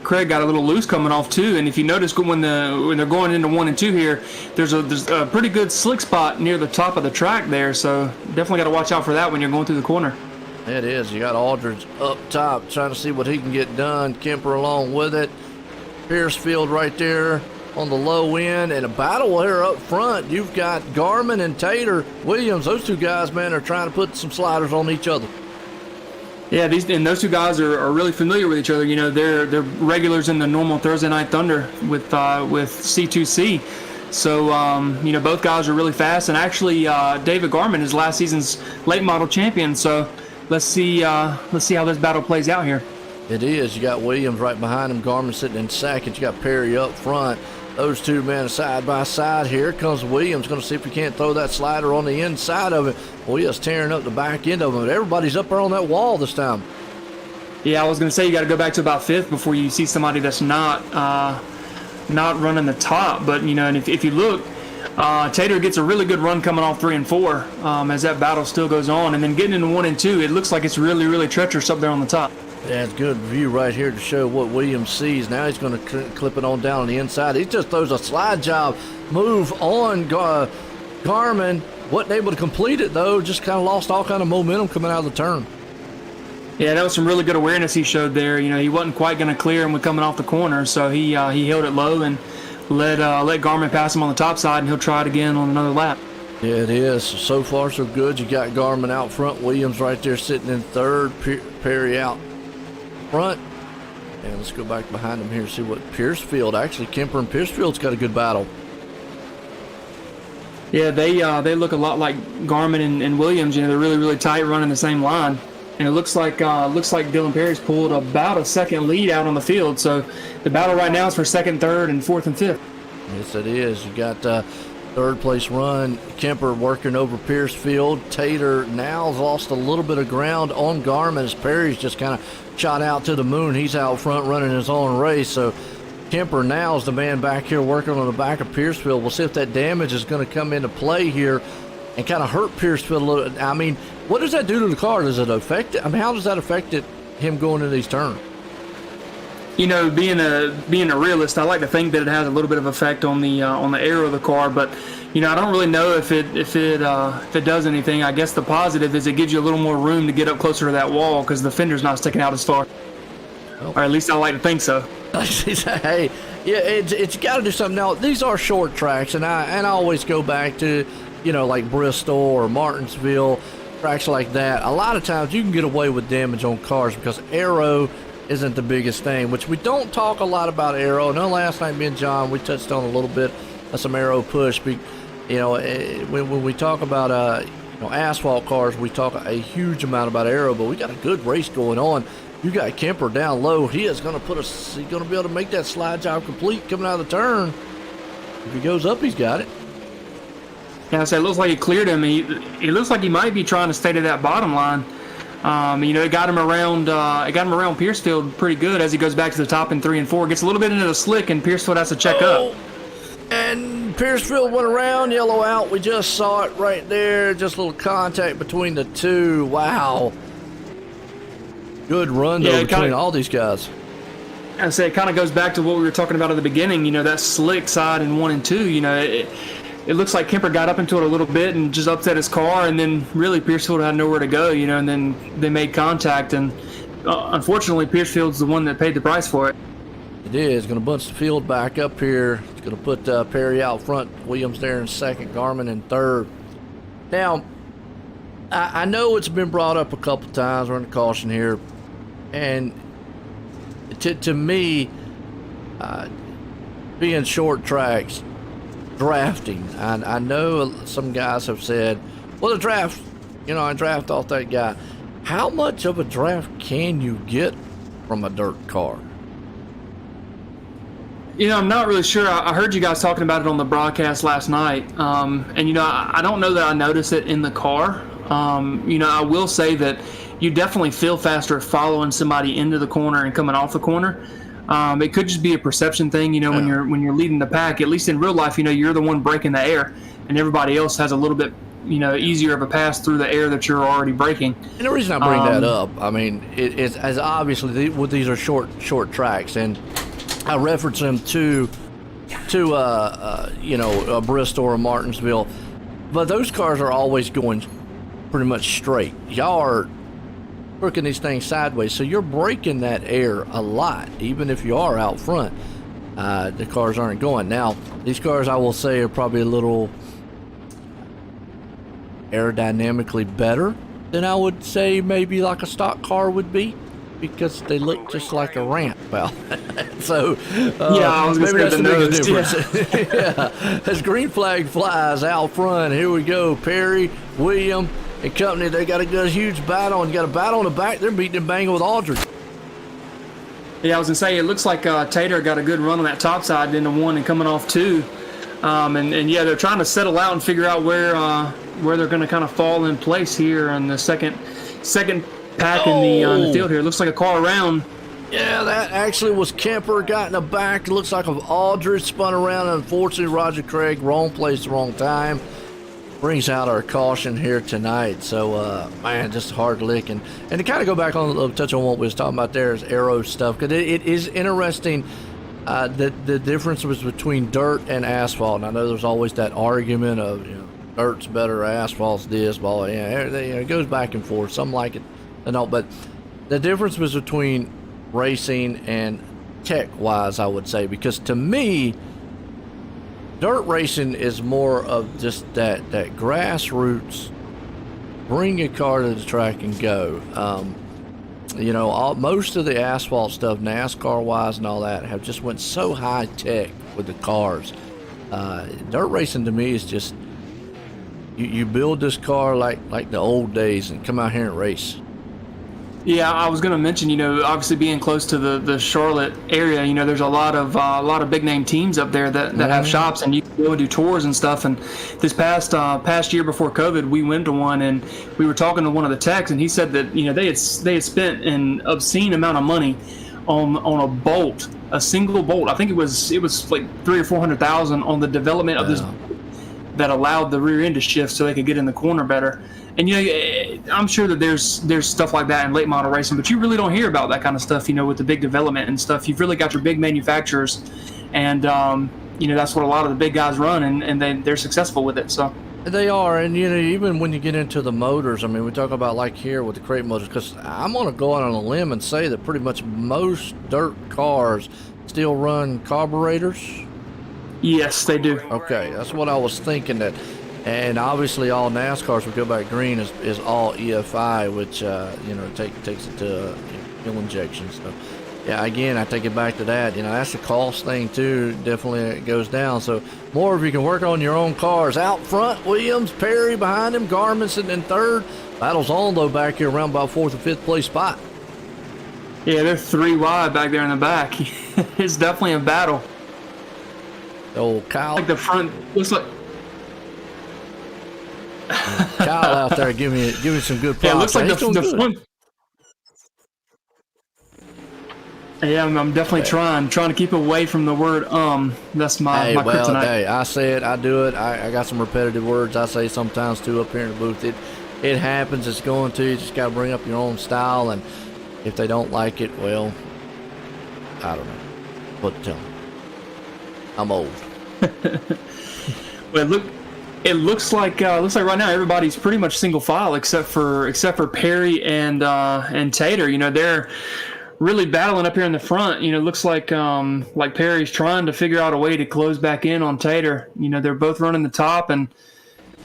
Craig got a little loose coming off too. And if you notice, when they're going into 1 and 2 here, there's a pretty good slick spot near the top of the track there. So definitely got to watch out for that when you're going through the corner. It is. You got Aldridge up top trying to see what he can get done. Kemper along with it. Piercefield right there on the low end. And a battle here up front. You've got Garmin and Tater Williams. Those two guys, man, are trying to put some sliders on each other. Yeah, those two guys are really familiar with each other. They're regulars in the normal Thursday Night Thunder with C2C. So both guys are really fast. And actually, David Garmin is last season's late model champion. So let's see how this battle plays out here. It is. You got Williams right behind him. Garmin sitting in 2nd. You got Perry up front. Those two men side by side. Here comes Williams. Going to see if he can't throw that slider on the inside of it. Williams tearing up the back end of him. But everybody's up there on that wall this time. Yeah, I was going to say you got to go back to about 5th before you see somebody that's not not running the top. But, and if you look, Tater gets a really good run coming off 3 and 4 as that battle still goes on. And then getting into 1 and 2, it looks like it's really, really treacherous up there on the top. Yeah, it's a good view right here to show what Williams sees. Now he's going to clip it on down on the inside. He just throws a slide job move on Garmin. Wasn't able to complete it, though. Just kind of lost all kind of momentum coming out of the turn. Yeah, that was some really good awareness he showed there. He wasn't quite going to clear him with coming off the corner, so he held it low and let Garmin pass him on the top side, and he'll try it again on another lap. Yeah, it is. So far, so good. You got Garmin out front. Williams right there sitting in third. Perry out front. And let's go back behind him here and see what Piercefield. Actually, Kemper and Piercefield's got a good battle. Yeah, they look a lot like Garmin and Williams. They're really, really tight, running the same line. And it looks like Dylan Perry's pulled about a second lead out on the field. So the battle right now is for second, third, and fourth and fifth. Yes, it is. You got third place run. Kemper working over Piercefield. Tater now has lost a little bit of ground on Garmin as Perry's just kind of shot out to the moon. He's out front running his own race. So Kemper now is the man back here working on the back of Piercefield. We'll see if that damage is going to come into play here and kind of hurt Piercefield a little. I mean, what does that do to the car? Does it affect it? I mean, how does that affect him going into these turns? Being a realist, I like to think that it has a little bit of effect on the aero of the car, but I don't really know if it does anything. I guess the positive is it gives you a little more room to get up closer to that wall because the fender's not sticking out as far. Oh. Or at least I like to think so. Hey, yeah, it's got to do something. Now these are short tracks, and I always go back to like Bristol or Martinsville, tracks like that. A lot of times you can get away with damage on cars because aero isn't the biggest thing, which we don't talk a lot about aero. I know last night me and John, we touched on a little bit of some aero push. When we talk about asphalt cars, we talk a huge amount about aero, but we got a good race going on. You got Kemper down low. He is going to he's going to be able to make that slide job complete coming out of the turn. If he goes up, he's got it. Yeah, so it looks like he cleared him. It looks like he might be trying to stay to that bottom line. It got him around. It got him around Piercefield pretty good as he goes back to the top in 3 and 4. Gets a little bit into the slick, and Piercefield has to check up. And Piercefield went around, yellow out. We just saw it right there. Just a little contact between the two. Wow. Good run though between all these guys. I say it kind of goes back to what we were talking about at the beginning. That slick side in 1 and 2. It looks like Kemper got up into it a little bit and just upset his car, and then really Piercefield had nowhere to go, and then they made contact, and unfortunately Piercefield's the one that paid the price for it. It is. Going to bunch the field back up here. It's going to put Perry out front, Williams there in second, Garmin in third. Now, I know it's been brought up a couple times. We're in the caution here, and to me, being short tracks, drafting. I know some guys have said, well, the draft, I draft off that guy. How much of a draft can you get from a dirt car? I'm not really sure. I heard you guys talking about it on the broadcast last night. And I don't know that I notice it in the car. I will say that you definitely feel faster following somebody into the corner and coming off the corner. It could just be a perception thing, when you're leading the pack. At least in real life, you're the one breaking the air, and everybody else has a little bit, easier of a pass through the air that you're already breaking. And the reason I bring that up, I mean, it's as obviously these are short tracks, and I reference them to Bristol or Martinsville, but those cars are always going pretty much straight. Y'all are working these things sideways, so you're breaking that air a lot, even if you are out front. The cars aren't going. Now, these cars, I will say, are probably a little aerodynamically better than I would say maybe like a stock car would be, because they look just like a ramp. Well, so I was maybe that's the biggest difference. Yeah. As green flag flies out front, here we go. Perry, William, and company, they got a good huge battle, and got a battle in the back. They're beating and banging with Aldridge. Yeah, I was gonna say it looks like Tater got a good run on that top side into 1 and coming off 2, and yeah, they're trying to settle out and figure out where they're gonna kind of fall in place here on the second pack in the field here. It looks like a car around Yeah, that actually was Kemper, got in the back. It looks like Aldridge spun around. Unfortunately, Roger Craig, wrong place, wrong time. Brings out our caution here tonight. So, man, just a hard lick. And to kind of go back on, touch on what we was talking about there is aero stuff, because it is interesting. The difference was between dirt and asphalt. And I know there's always that argument of, dirt's better, asphalt's this, blah, it goes back and forth. Some like it and all, but the difference was between racing and tech-wise, I would say, because to me, dirt racing is more of just that grassroots, bring a car to the track and go. Most of the asphalt stuff, NASCAR-wise and all that, have just went so high-tech with the cars. Dirt racing to me is just, you build this car like the old days and come out here and race. Yeah, I was going to mention, obviously being close to the Charlotte area, there's a lot of big name teams up there that have shops, and you can go and do tours and stuff. And this past year before COVID, we went to one, and we were talking to one of the techs, and he said that they had spent an obscene amount of money on a bolt, a single bolt. I think it was like $300,000 or $400,000 on the development of this that allowed the rear end to shift so they could get in the corner better. And I'm sure that there's stuff like that in late model racing, but you really don't hear about that kind of stuff, with the big development and stuff. You've really got your big manufacturers, and that's what a lot of the big guys run, and they're successful with it. So they are, and even when you get into the motors, I mean, we talk about like here with the crate motors, because I'm going to go out on a limb and say that pretty much most dirt cars still run carburetors. Yes, they do. Okay, that's what I was thinking. That. And obviously, all NASCARs would go back green is all EFI, which takes it to fuel injection. So, yeah, again, I take it back to that. That's the cost thing too. Definitely, it goes down. So, more if you can work on your own cars. Out front, Williams, Perry behind him, Garmin sitting in third. Battle's on though back here around about fourth or fifth place spot. Yeah, they're 3 wide back there in the back. It's definitely a battle. Old Kyle, like the front looks like. Kyle out there, give me some good props. Yeah, it looks like the front. Yeah, I'm definitely trying to keep away from the word That's my kryptonite. Hey, I say it, I do it. I got some repetitive words I say sometimes too up here in the booth. It happens. It's going to. You just got to bring up your own style, and if they don't like it, well, I don't know what to tell them. I'm old. Well, it looks like right now everybody's pretty much single file except for Perry and Tater. They're really battling up here in the front. It looks like Perry's trying to figure out a way to close back in on Tater. They're both running the top, and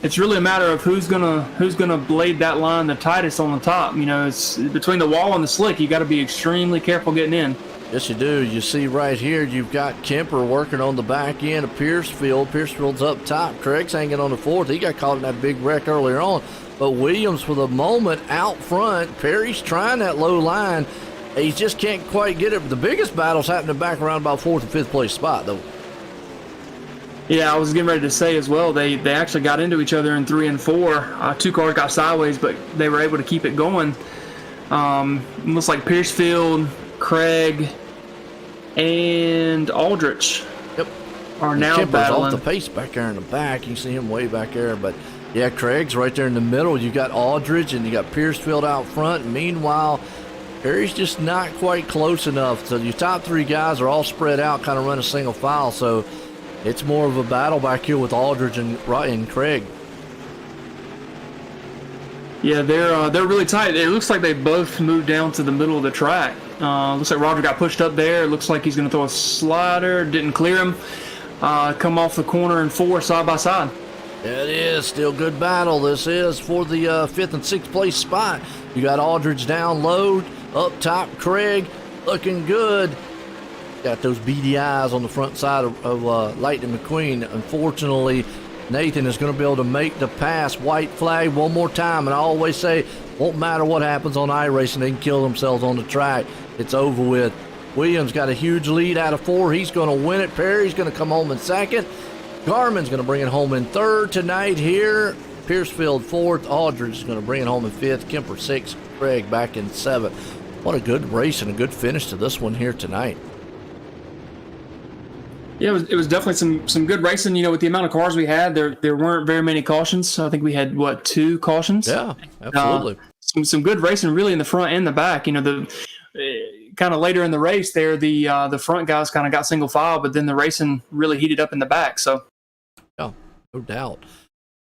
it's really a matter of who's gonna blade that line the tightest on the top. It's between the wall and the slick. You got to be extremely careful getting in. Yes, you do. You see right here, you've got Kemper working on the back end of Piercefield. Piercefield's up top. Craig's hanging on the fourth. He got caught in that big wreck earlier on. But Williams, for the moment, out front. Perry's trying that low line. He just can't quite get it. The biggest battle's happening back around about fourth or fifth place spot, though. Yeah, I was getting ready to say as well, they actually got into each other in 3 and 4. 2 cars got sideways, but they were able to keep it going. It looks like Piercefield, Craig, and Aldrich are now Kemper's battling. Off the pace back there in the back. You can see him way back there. But, yeah, Craig's right there in the middle. You got Aldrich and you got Piercefield out front. Meanwhile, Perry's just not quite close enough. So your top 3 guys are all spread out, kind of run a single file. So it's more of a battle back here with Aldrich and Craig. Yeah, they're really tight. It looks like they both moved down to the middle of the track. Looks like Roger got pushed up there. It looks like he's going to throw a slider. Didn't clear him. Come off the corner in 4 side by side. It is still good battle. This is for the 5th and 6th place spot. You got Aldridge down low. Up top, Craig looking good. Got those beady eyes on the front side of Lightning McQueen. Unfortunately, Nathan is going to be able to make the pass. White flag one more time. And I always say, won't matter what happens on iRacing, they can kill themselves on the track. It's over with. Williams got a huge lead out of 4. He's going to win it. Perry's going to come home in 2nd. Garmin's going to bring it home in 3rd tonight here. Piercefield 4th. Aldridge is going to bring it home in 5th. Kemper 6th. Craig back in 7th. what a good race and a good finish to this one here tonight. Yeah, it was definitely some good racing. With the amount of cars we had, there weren't very many cautions. So I think we had 2 cautions. Yeah, absolutely. Some good racing really in the front and the back. The kind of later in the race there, the front guys kind of got single file, but then the racing really heated up in the back. So yeah, no doubt.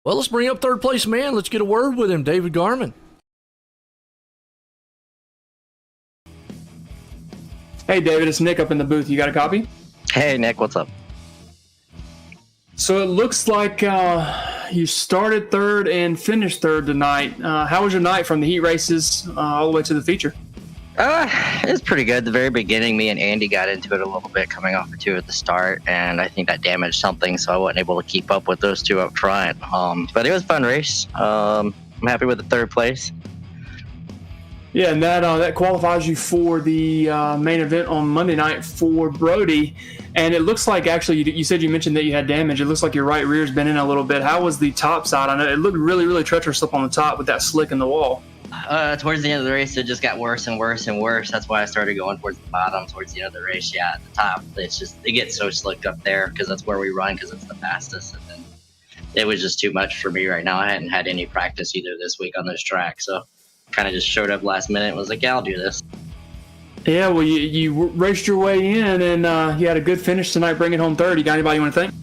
Well, let's bring up third place man. Let's get a word with him, David Garman. Hey, David, it's Nick up in the booth. You got a copy? Hey, Nick, what's up? So it looks like you started third and finished third tonight. How was your night from the heat races all the way to the feature? It was pretty good. The very beginning, me and Andy got into it a little bit coming off of 2 at the start, and I think that damaged something, so I wasn't able to keep up with those 2 up front. But it was a fun race. I'm happy with the third place. Yeah, and that qualifies you for the main event on Monday night for Brody. And it looks like, actually, you said you mentioned that you had damage. It looks like your right rear's been in a little bit. How was the top side? I know it looked really, really treacherous up on the top with that slick in the wall. Towards the end of the race, it just got worse and worse and worse. That's why I started going towards the bottom, towards the end of the race. Yeah, at the top, it gets so slicked up there because that's where we run because it's the fastest. And then it was just too much for me right now. I hadn't had any practice either this week on this track, so kind of just showed up last minute and was like, yeah, I'll do this. Yeah, well, you raced your way in, and you had a good finish tonight, bringing home third. You got anybody you want to thank?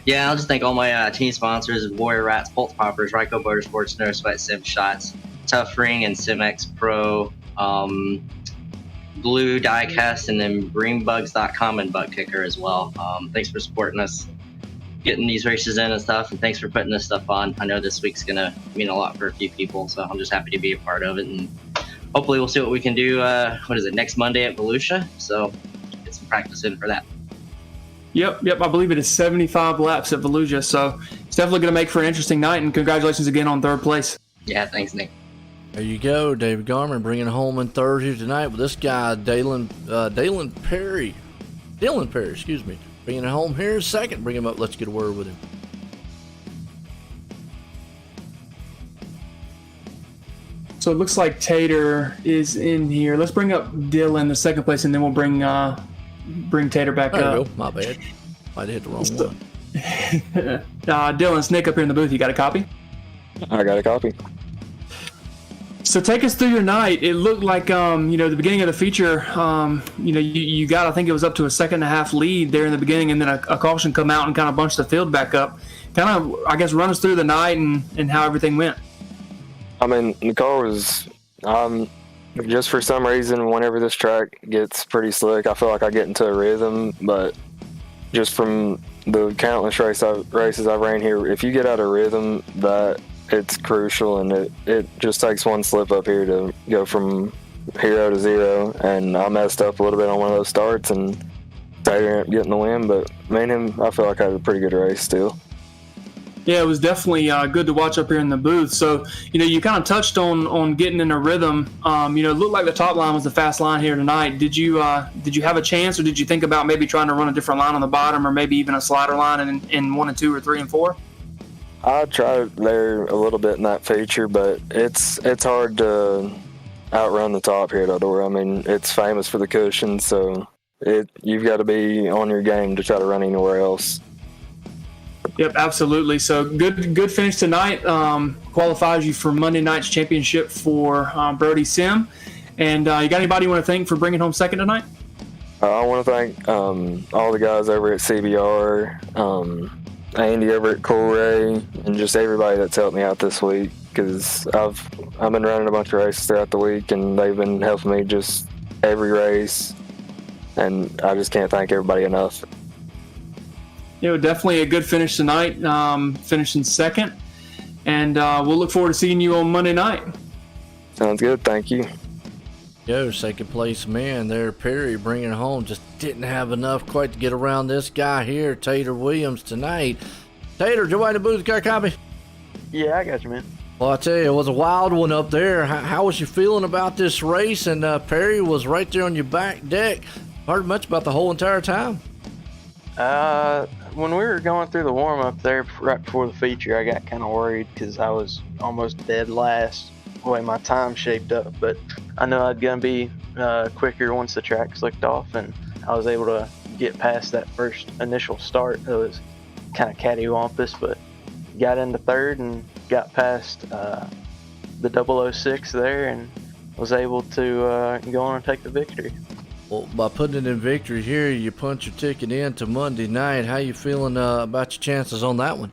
Yeah, I'll just thank all my team sponsors: Warrior Rats, Pulse Poppers, Ryco Motorsports, No Sweat Sim Shots, Tough Ring, and SimX Pro, Blue Diecast, and then Greenbugs.com and Butt Kicker as well. Thanks for supporting us, getting these races in and stuff, and thanks for putting this stuff on. I know this week's going to mean a lot for a few people, so I'm just happy to be a part of it, and hopefully we'll see what we can do, next Monday at Volusia, so get some practice in for that. Yep, I believe it is 75 laps at Volusia, so it's definitely going to make for an interesting night, and congratulations again on third place. Yeah, thanks, Nick. There you go, David Garman bringing home in third here tonight with this guy, Dylan Perry, bringing it home here in second. Bring him up. Let's get a word with him. So it looks like Tater is in here. Let's bring up Dylan the second place, and then we'll bring Tater back up. Go. My bad. Might have hit the wrong one. Dylan, Nick up here in the booth. You got a copy? I got a copy. So take us through your night. It looked like, the beginning of the feature, you got, I think it was up to a 2.5 lead there in the beginning, and then a caution come out and kind of bunched the field back up. Kind of, I guess, run us through the night and how everything went. I mean, the car was, just for some reason, whenever this track gets pretty slick, I feel like I get into a rhythm, but just from the countless races I've ran here, if you get out of rhythm, that it's crucial, and it just takes one slip up here to go from hero to zero, and I messed up a little bit on one of those starts, and Tater ended up getting the win, but me and him, I feel like I had a pretty good race still. Yeah, it was definitely good to watch up here in the booth. So, you kind of touched on getting in a rhythm. It looked like the top line was the fast line here tonight. Did you have a chance, or did you think about maybe trying to run a different line on the bottom, or maybe even a slider line in 1 and 2 or 3 and 4? I tried there a little bit in that feature, but it's hard to outrun the top here at Eldora. I mean, it's famous for the cushion, so you've got to be on your game to try to run anywhere else. Yep, absolutely. So good finish tonight. Qualifies you for Monday night's championship for Brody Sim. And you got anybody you want to thank for bringing home second tonight? I want to thank all the guys over at CBR, Andy over at Cool Ray, and just everybody that's helped me out this week, because I've been running a bunch of races throughout the week, and they've been helping me just every race, and I just can't thank everybody enough. Definitely a good finish tonight, finishing second, and we'll look forward to seeing you on Monday night. Sounds good. Thank you. Second place man there, Perry, bringing it home. Just didn't have enough quite to get around this guy here, Tater Williams, tonight. Tater, Joe in the booth, got a copy? Yeah, I got you, man. Well, I tell you, it was a wild one up there. How was you feeling about this race? And Perry was right there on your back deck. Heard much about the whole entire time? When we were going through the warm-up there right before the feature, I got kind of worried because I was almost dead last the way my time shaped up, but I know I'd gonna be quicker once the track slicked off, and I was able to get past that first initial start. It was kind of cattywampus, but got into third and got past the 006 there, and was able to go on and take the victory. Well, by putting it in victory here, you punch your ticket in to Monday night. How you feeling about your chances on that one?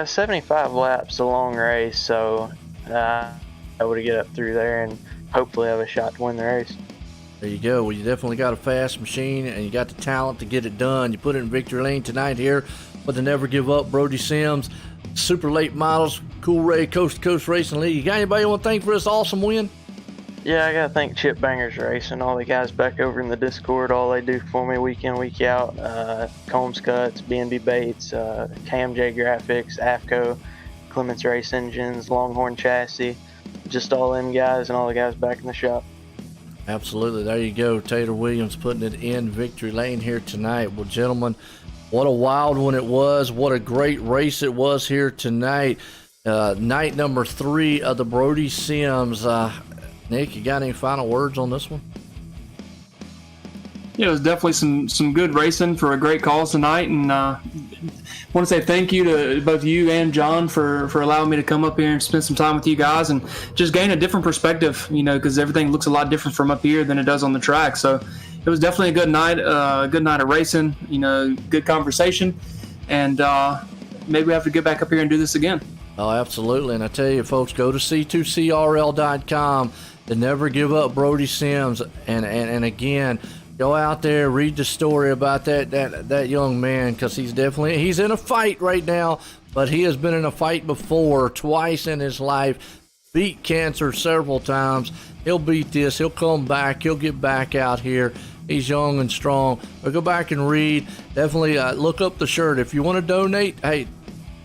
75 laps, a long race, so I would get up through there and hopefully have a shot to win the race. There you go. Well, you definitely got a fast machine, and you got the talent to get it done. You put it in victory lane tonight here with the Never Give Up Brody Sims, Super Late Models, Cool Ray, Coast2Coast Racing League. You got anybody you want to thank for this awesome win? Yeah, I gotta thank Chip Bangers Racing, all the guys back over in the Discord, all they do for me week in, week out. Combs Cuts, B&B Baits, KMJ Graphics, AFCO, Clements Race Engines, Longhorn Chassis, just all them guys and all the guys back in the shop. Absolutely. There you go. Taylor Williams putting it in victory lane here tonight. Well, gentlemen, what a wild one it was. What a great race it was here tonight. Night number 3 of the Brody Sims. Nick, you got any final words on this one? Yeah, it was definitely some good racing for a great cause tonight, and want to say thank you to both you and John for allowing me to come up here and spend some time with you guys and just gain a different perspective, because everything looks a lot different from up here than it does on the track. So it was definitely a good night of racing, good conversation, and maybe we have to get back up here and do this again. Oh, absolutely. And I tell you, folks, go to c2crl.com. to Never Give Up Brody Sims, and again, go out there, read the story about that young man, because he's in a fight right now, but he has been in a fight before, twice in his life, beat cancer several times. He'll beat this, he'll come back, he'll get back out here. He's young and strong. But go back and read. Definitely look up the shirt. If you want to donate, hey,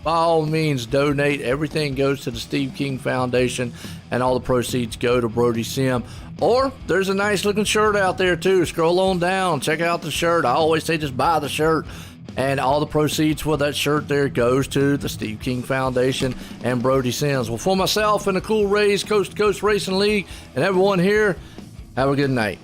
by all means, donate. Everything goes to the Steve King Foundation, and all the proceeds go to Brody Sim. Or there's a nice looking shirt out there too. Scroll on down, check out the shirt. I always say just buy the shirt, and all the proceeds for that shirt there goes to the Steve King Foundation and Brody Sims. Well, for myself and the Cool Rays Coast2Coast Racing League and everyone here, have a good night.